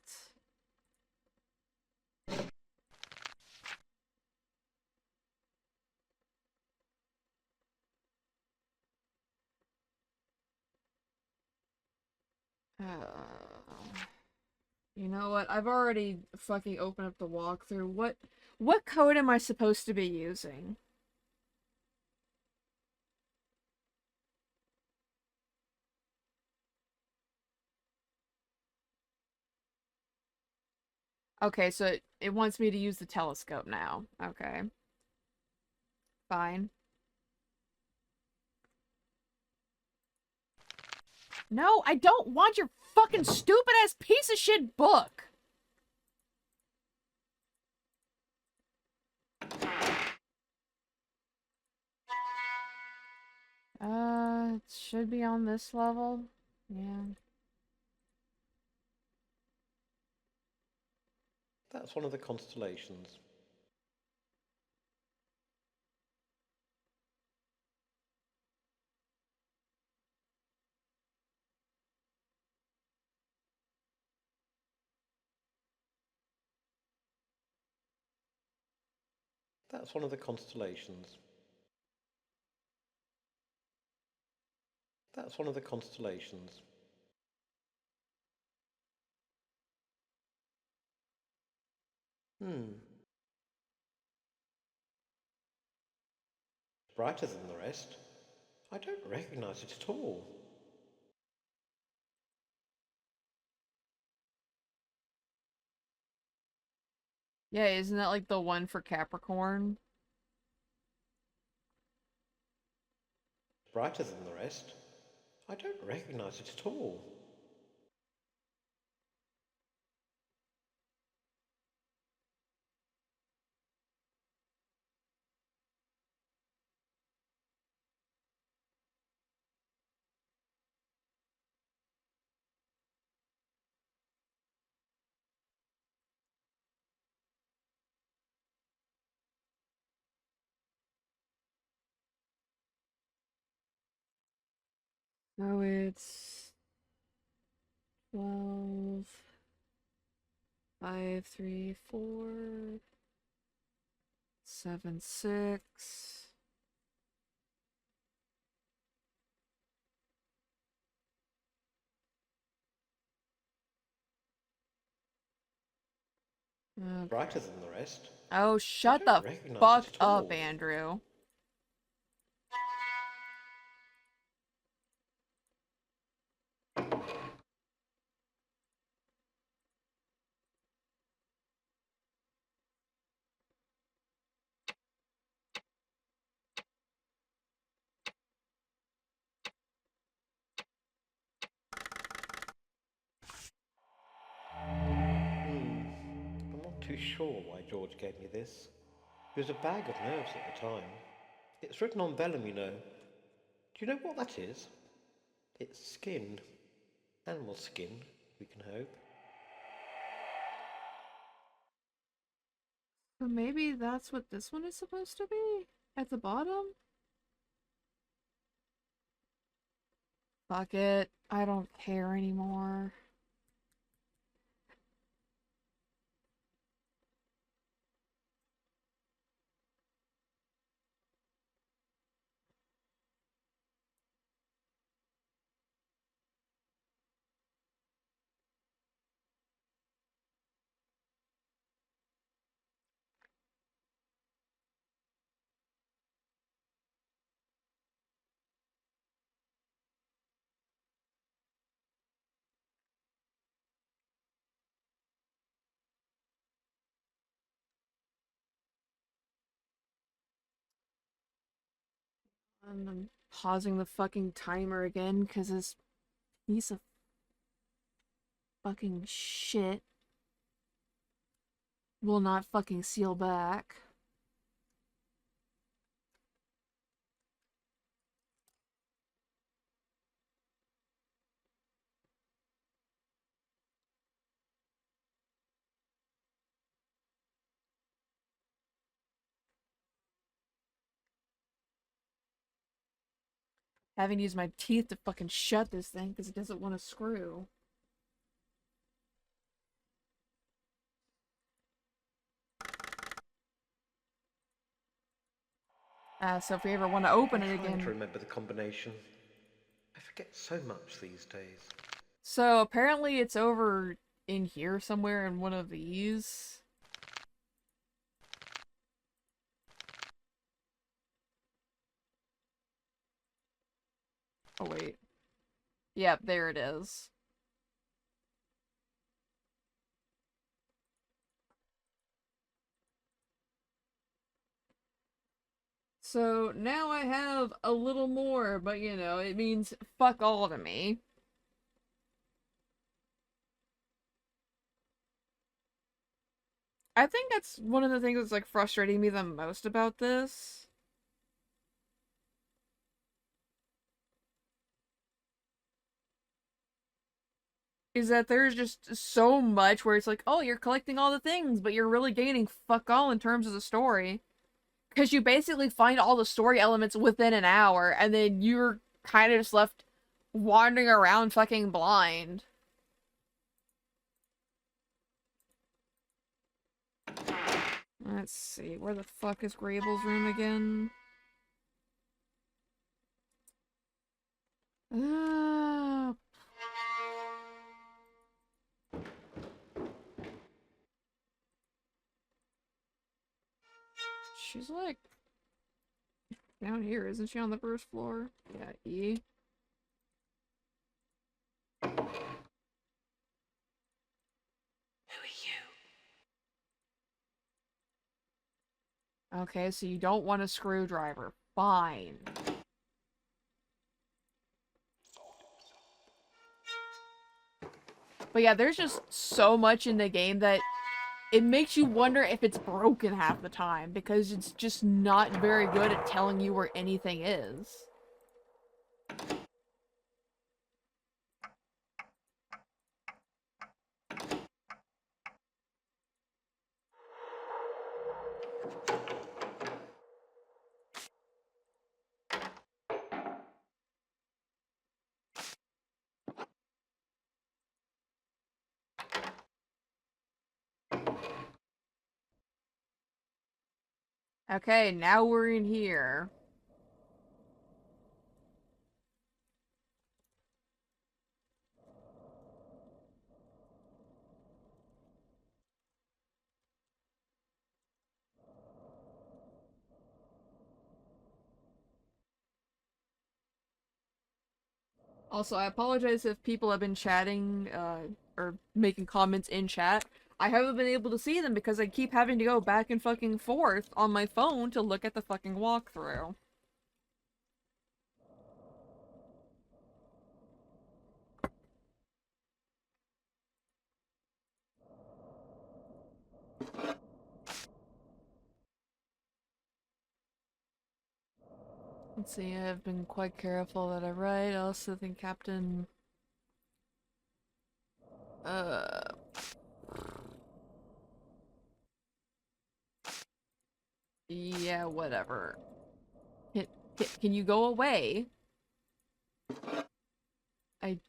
You know what? I've already fucking opened up the walkthrough. What code am I supposed to be using? Okay, so it wants me to use the telescope now. Okay. Fine. No, I don't want your fucking stupid ass piece of shit book! It should be on this level. Yeah. That's one of the constellations. That's one of the constellations. That's one of the constellations. Brighter than the rest. I don't recognise it at all. Yeah, isn't that like the one for Capricorn? Brighter than the rest. I don't recognise it at all. No, it's 12, 5, 3, 4, 7, 6. Okay. Brighter than the rest. Oh, shut the fuck up, Andrew. sure why George gave me this. He was a bag of nerves at the time. It's written on vellum, you know. Do you know what that is? It's skin. Animal skin, we can hope. But maybe that's what this one is supposed to be? At the bottom? Fuck it. I don't care anymore. And I'm pausing the fucking timer again because this piece of fucking shit will not fucking seal back. Having used my teeth to fucking shut this thing because it doesn't want to screw. So if we ever want to open it I'm trying again. to remember the combination. I forget so much these days. So apparently it's over in here somewhere in one of these. Oh wait. Yep, there it is. So now I have a little more, but you know, it means fuck all to me. I think that's one of the things that's like frustrating me the most about this. Is that there's just so much where it's like, oh, you're collecting all the things, but you're really gaining fuck all in terms of the story. Because you basically find all the story elements within an hour, and then you're kind of just left wandering around fucking blind. Let's see, where the fuck is Grable's room again? Uh, she's like down here, isn't she on the first floor? Yeah, E. Who are you? Okay, so you don't want a screwdriver. Fine. But yeah, there's just so much in the game that it makes you wonder if it's broken half the time, because it's just not very good at telling you where anything is. Okay, now we're in here. Also, I apologize if people have been chatting, or making comments in chat. I haven't been able to see them because I keep having to go back and fucking forth on my phone to look at the fucking walkthrough. Let's see, I've been quite careful that I write. I also think Captain... Yeah, whatever. Can you go away? I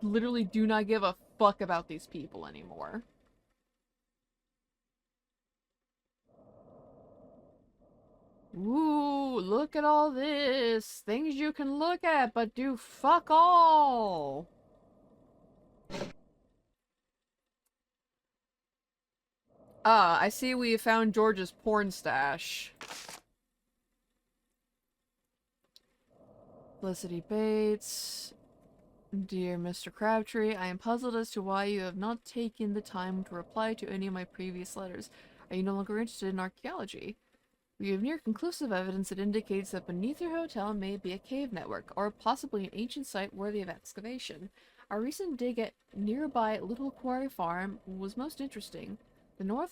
literally do not give a fuck about these people anymore. Ooh, look at all this! Things you can look at, but do fuck all! Ah, I see we found George's porn stash. Felicity Bates. Dear Mr. Crabtree, I am puzzled as to why you have not taken the time to reply to any of my previous letters. Are you no longer interested in archaeology? We have near conclusive evidence that indicates that beneath your hotel may be a cave network, or possibly an ancient site worthy of excavation. Our recent dig at nearby Little Quarry Farm was most interesting. The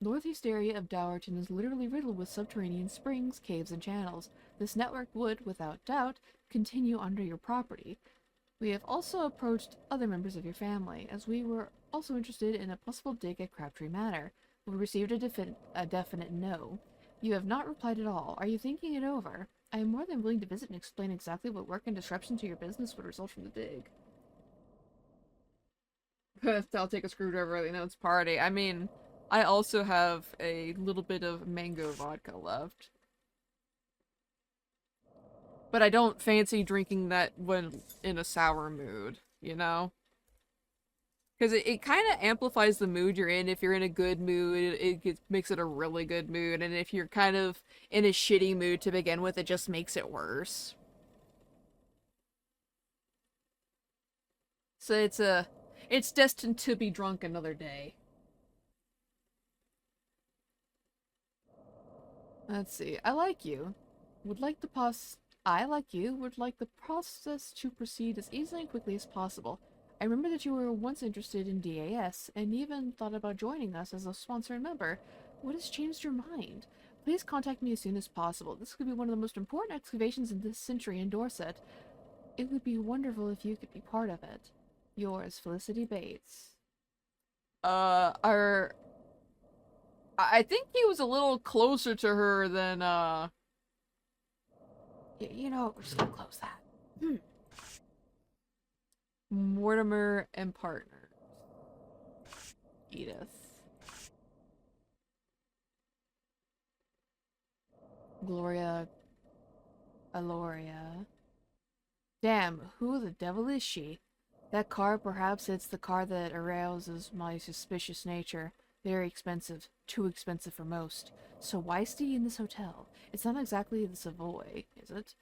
northeast area of Dowerton is literally riddled with subterranean springs, caves, and channels. This network would, without doubt, continue under your property. We have also approached other members of your family, as we were also interested in a possible dig at Crabtree Manor. We received a definite no. You have not replied at all. Are you thinking it over? I am more than willing to visit and explain exactly what work and disruption to your business would result from the dig. I'll take a screwdriver at the announced party. I mean, I also have a little bit of mango vodka left. But I don't fancy drinking that when in a sour mood, you know? Because it kind of amplifies the mood you're in. If you're in a good mood, makes it a really good mood. And if you're kind of in a shitty mood to begin with, it just makes it worse. So it's destined to be drunk another day. Let's see. I like you. Would like the process to proceed as easily and quickly as possible. I remember that you were once interested in DAS, and even thought about joining us as a sponsor and member. What has changed your mind? Please contact me as soon as possible. This could be one of the most important excavations in this century in Dorset. It would be wonderful if you could be part of it. Yours, Felicity Bates. I think he was a little closer to her than, you know, we're just gonna close that. Mortimer and partner. Edith. Gloria. Aloria. Damn, who the devil is she? That car, perhaps it's the car that arouses my suspicious nature. Very expensive. Too expensive for most. So why stay in this hotel? It's not exactly the Savoy, is it?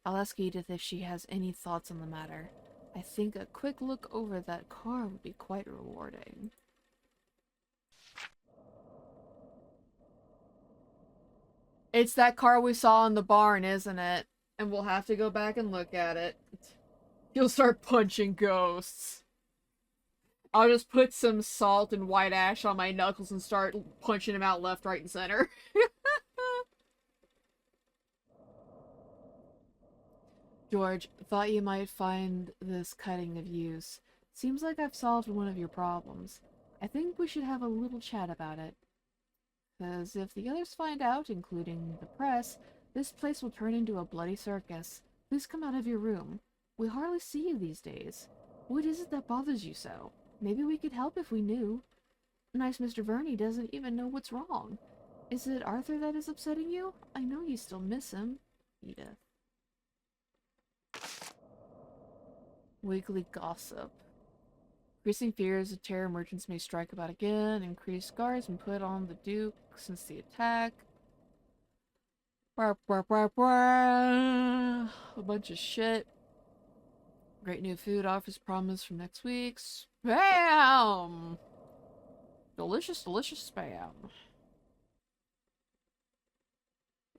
I'll ask Edith if she has any thoughts on the matter. I think a quick look over that car would be quite rewarding. It's that car we saw in the barn, isn't it? And we'll have to go back and look at it. He'll start punching ghosts. I'll just put some salt and white ash on my knuckles and start punching him out left, right, and center. George, thought you might find this cutting of use. Seems like I've solved one of your problems. I think we should have a little chat about it. 'Cause if the others find out, including the press, this place will turn into a bloody circus. Please come out of your room. We hardly see you these days. What is it that bothers you so? Maybe we could help if we knew. Nice Mr. Verney doesn't even know what's wrong. Is it Arthur that is upsetting you? I know you still miss him. Edith. Weekly gossip. Increasing fears of terror merchants may strike about again. Increased guards been put on the Duke since the attack. A bunch of shit. Great new food offers promised from next week. Spam! Delicious, delicious spam.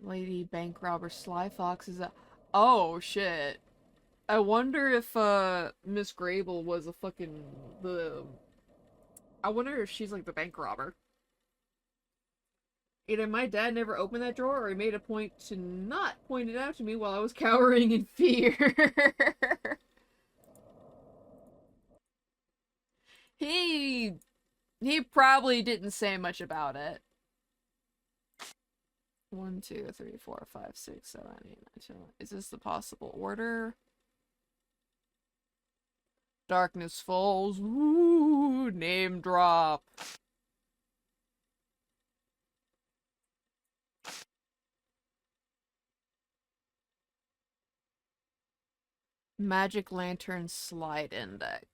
Lady bank robber Sly Fox is a... Oh, shit. I wonder if, Miss Grable was a fucking... I wonder if she's, like, the bank robber. Either my dad never opened that drawer or he made a point to not point it out to me while I was cowering in fear. he he probably didn't say much about it. 1, 2, 3, 4, 5, 6, 7, 8, 9, 10. Is this the possible order? Darkness falls. Ooh, name drop. Magic Lantern Slide Index.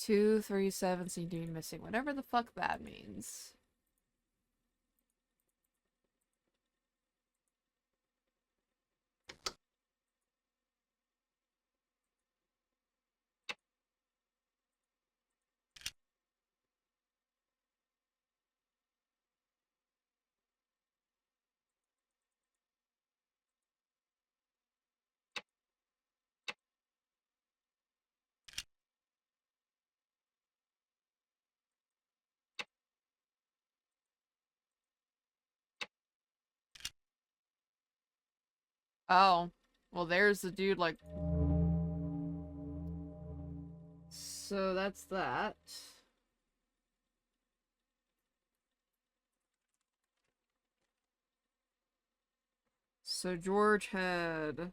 2, 3, 7 seem to be missing. Whatever the fuck that means. Oh. Well, there's the dude, like... So that's that. So George had...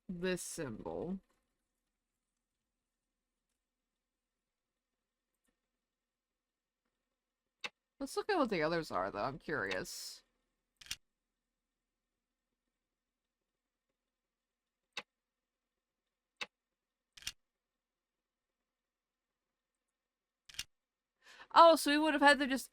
this symbol. Let's look at what the others are, though. I'm curious. Oh, so we would have had to just...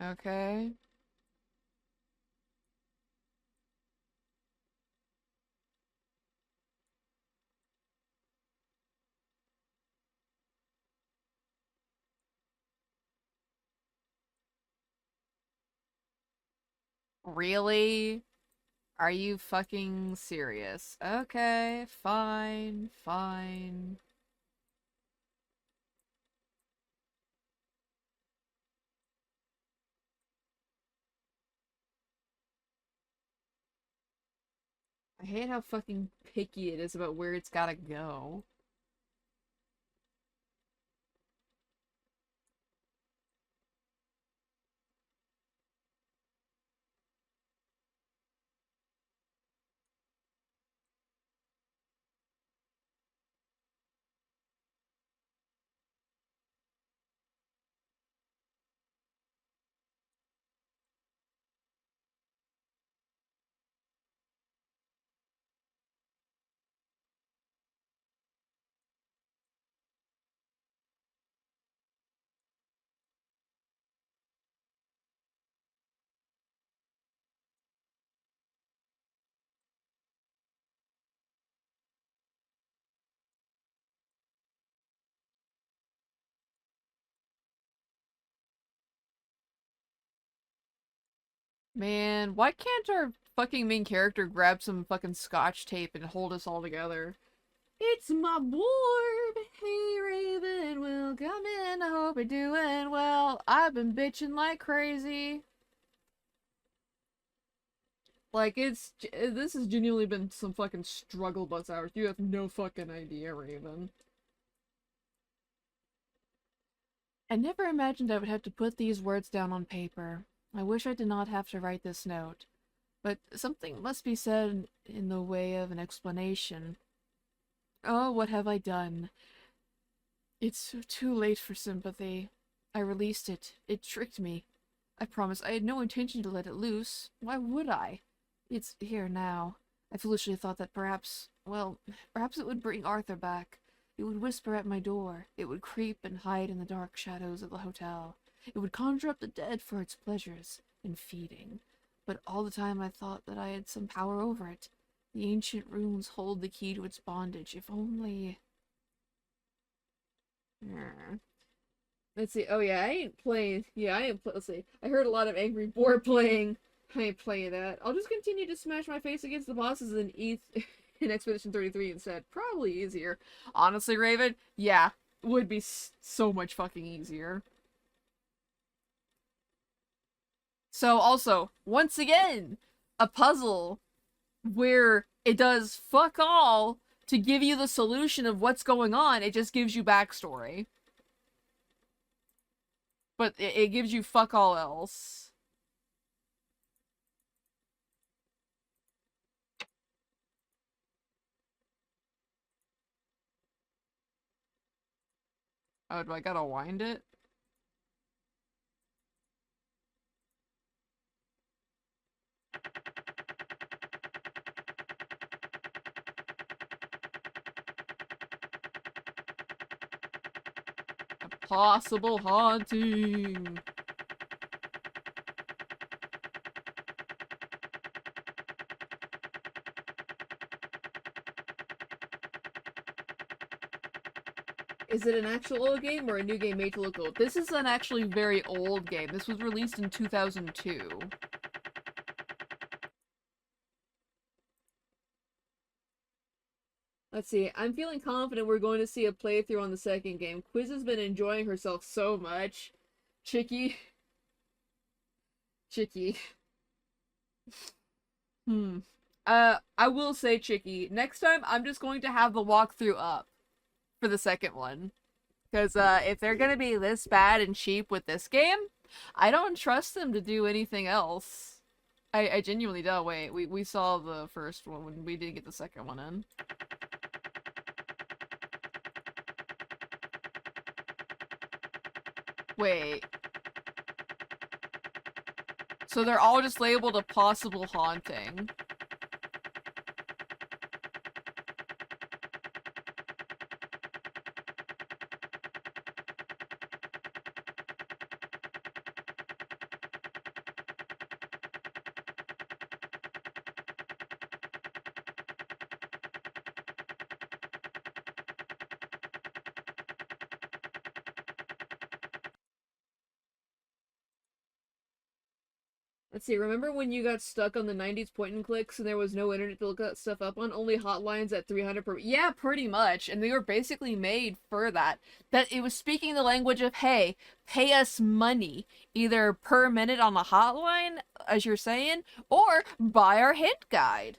Okay. Really? Are you fucking serious? Okay, fine, fine. I hate how fucking picky it is about where it's gotta go. Man, why can't our fucking main character grab some fucking scotch tape and hold us all together? It's my board! Hey Raven, welcome in, I hope you're doing well. I've been bitching like crazy. Like, this has genuinely been some fucking struggle bus hours. You have no fucking idea, Raven. I never imagined I would have to put these words down on paper. I wish I did not have to write this note. But something must be said in the way of an explanation. Oh, what have I done? It's too late for sympathy. I released it. It tricked me. I promise I had no intention to let it loose. Why would I? It's here now. I foolishly thought that perhaps, well, perhaps it would bring Arthur back. It would whisper at my door. It would creep and hide in the dark shadows of the hotel. It would conjure up the dead for its pleasures in feeding. But all the time I thought that I had some power over it. The ancient runes hold the key to its bondage. If only... Let's see. Oh yeah, I ain't playing. Yeah, I ain't. Let's see. I heard a lot of angry boar playing. I ain't playing that. I'll just continue to smash my face against the bosses in in Expedition 33 instead. Probably easier. Honestly, Raven, yeah, would be so much fucking easier. So also, once again, a puzzle where it does fuck all to give you the solution of what's going on. It just gives you backstory. But it gives you fuck all else. Oh, do I gotta wind it? A possible haunting. Is it an actual old game or a new game made to look old? This is an actually very old game. This was released in 2002. Let's see. I'm feeling confident we're going to see a playthrough on the second game. Quiz has been enjoying herself so much. Chicky. Chicky. I will say, Chicky, next time I'm just going to have the walkthrough up for the second one. Because if they're gonna be this bad and cheap with this game, I don't trust them to do anything else. I genuinely don't. Wait, we saw the first one when we did get the second one in. Wait. So they're all just labeled a possible haunting. Let's see, remember when you got stuck on the 90s point and clicks and there was no internet to look that stuff up on? Only hotlines at 300 per... Yeah, pretty much. And they were basically made for that. That it was speaking the language of, hey, pay us money, either per minute on the hotline, as you're saying, or buy our hint guide.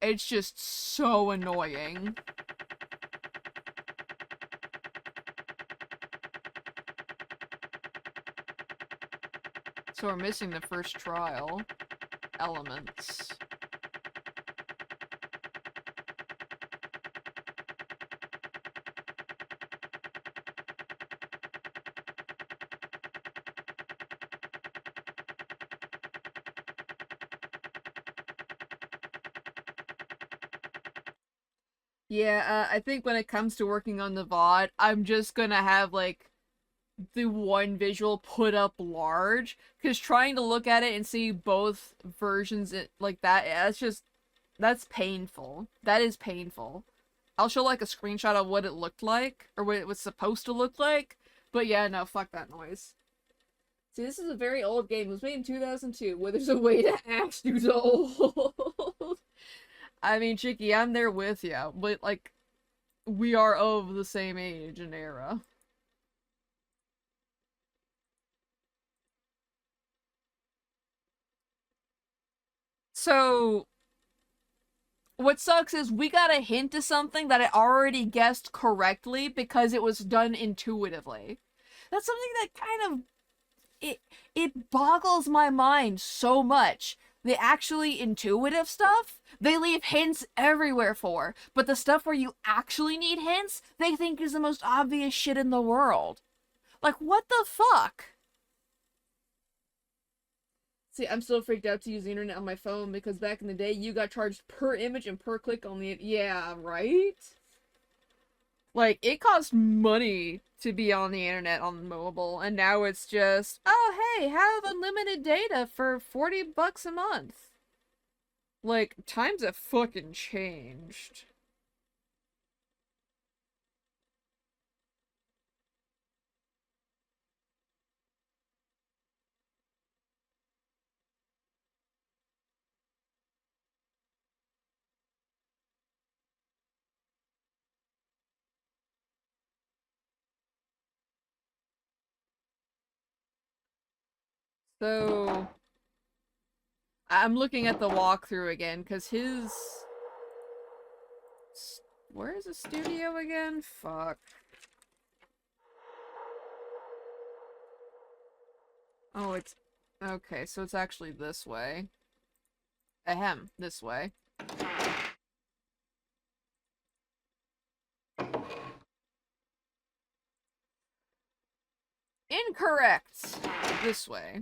It's just so annoying. So we're missing the first trial elements. Yeah, I think when it comes to working on the VOD, I'm just gonna have, like, the one visual put up large, because trying to look at it and see both versions like that, that's painful. That is painful. I'll show, like, a screenshot of what it looked like, or what it was supposed to look like, but yeah, no, fuck that noise. See, this is a very old game. It was made in 2002, where there's a way to ask you to old. I mean, Chicky, I'm there with you, but, like, we are of the same age and era. So, what sucks is we got a hint to something that I already guessed correctly because it was done intuitively. That's something that kind of... It boggles my mind so much. The actually intuitive stuff, they leave hints everywhere for. But the stuff where you actually need hints, they think is the most obvious shit in the world. Like, what the fuck? See, I'm still freaked out to use the internet on my phone because back in the day, you got charged per image and per click on the. Yeah, right? Like, it costs money to be on the internet on mobile, and now it's just, oh, hey, have unlimited data for 40 bucks a month. Like, times have fucking changed. So, I'm looking at the walkthrough again, because his... Where is the studio again? Fuck. Oh, it's... Okay, so it's actually this way. Ahem, this way. Incorrect! This way.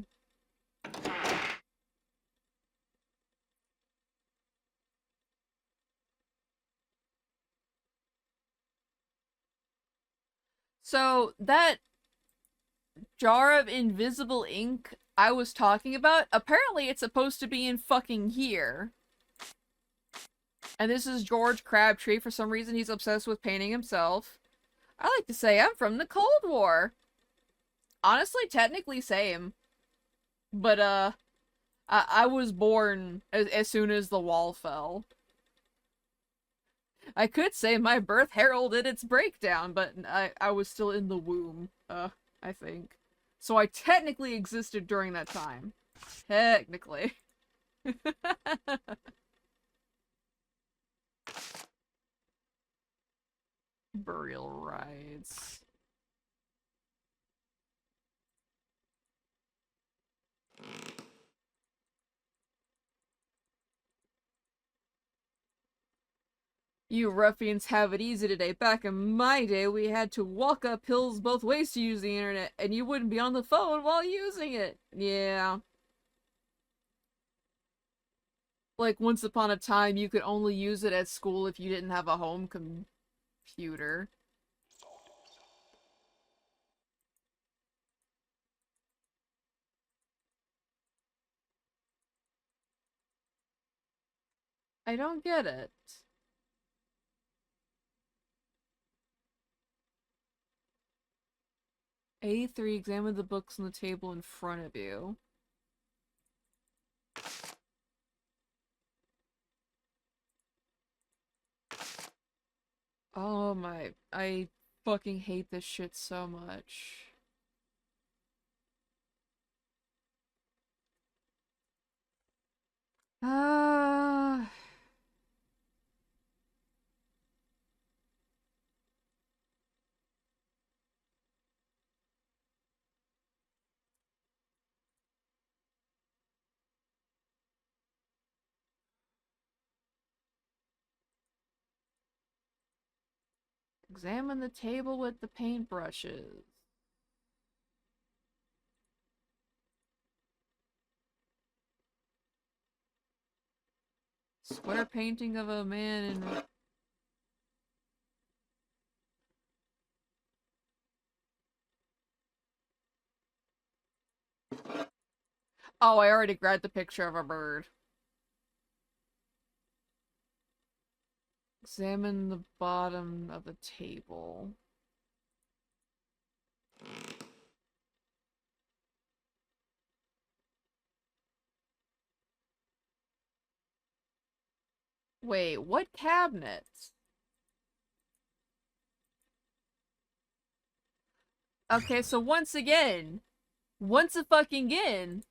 So, that jar of invisible ink I was talking about, apparently it's supposed to be in fucking here. And this is George Crabtree. For some reason, he's obsessed with painting himself. I like to say I'm from the Cold War. Honestly, technically same. But, I was born as soon as the wall fell. I could say my birth heralded its breakdown, but I was still in the womb, I think. So I technically existed during that time. Technically. Burial rites. You ruffians have it easy today. Back in my day, we had to walk up hills both ways to use the internet, and you wouldn't be on the phone while using it. Yeah. Like, once upon a time, you could only use it at school if you didn't have a home computer. I don't get it. A3, examine the books on the table in front of you. Oh my, I fucking hate this shit so much. Ah. Examine the table with the paintbrushes. Square painting of a man in... Oh, I already grabbed the picture of a bird. Examine the bottom of the table. Wait, what cabinets? Okay, so once a fucking again,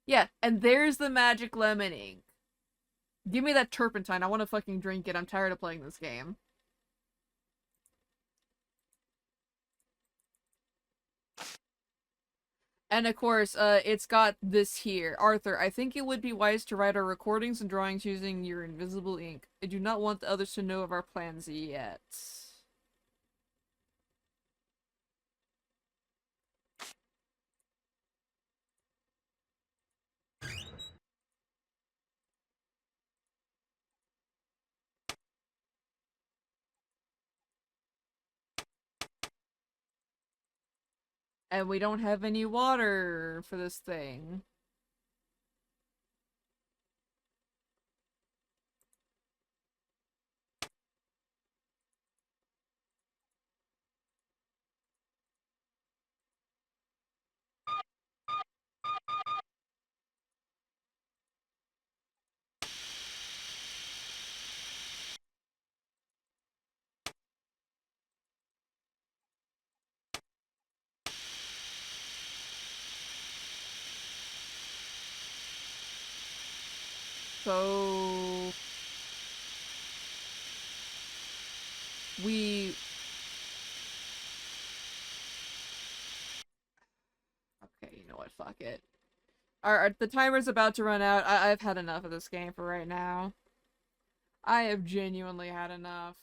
yeah, and there's the magic lemon ink. Give me that turpentine, I want to fucking drink it, I'm tired of playing this game. And of course, it's got this here. Arthur, I think it would be wise to write our recordings and drawings using your invisible ink. I do not want the others to know of our plans yet. And we don't have any water for this thing. So we okay, you know what? Fuck it. The timer's about to run out. I've had enough of this game for right now. I have genuinely had enough.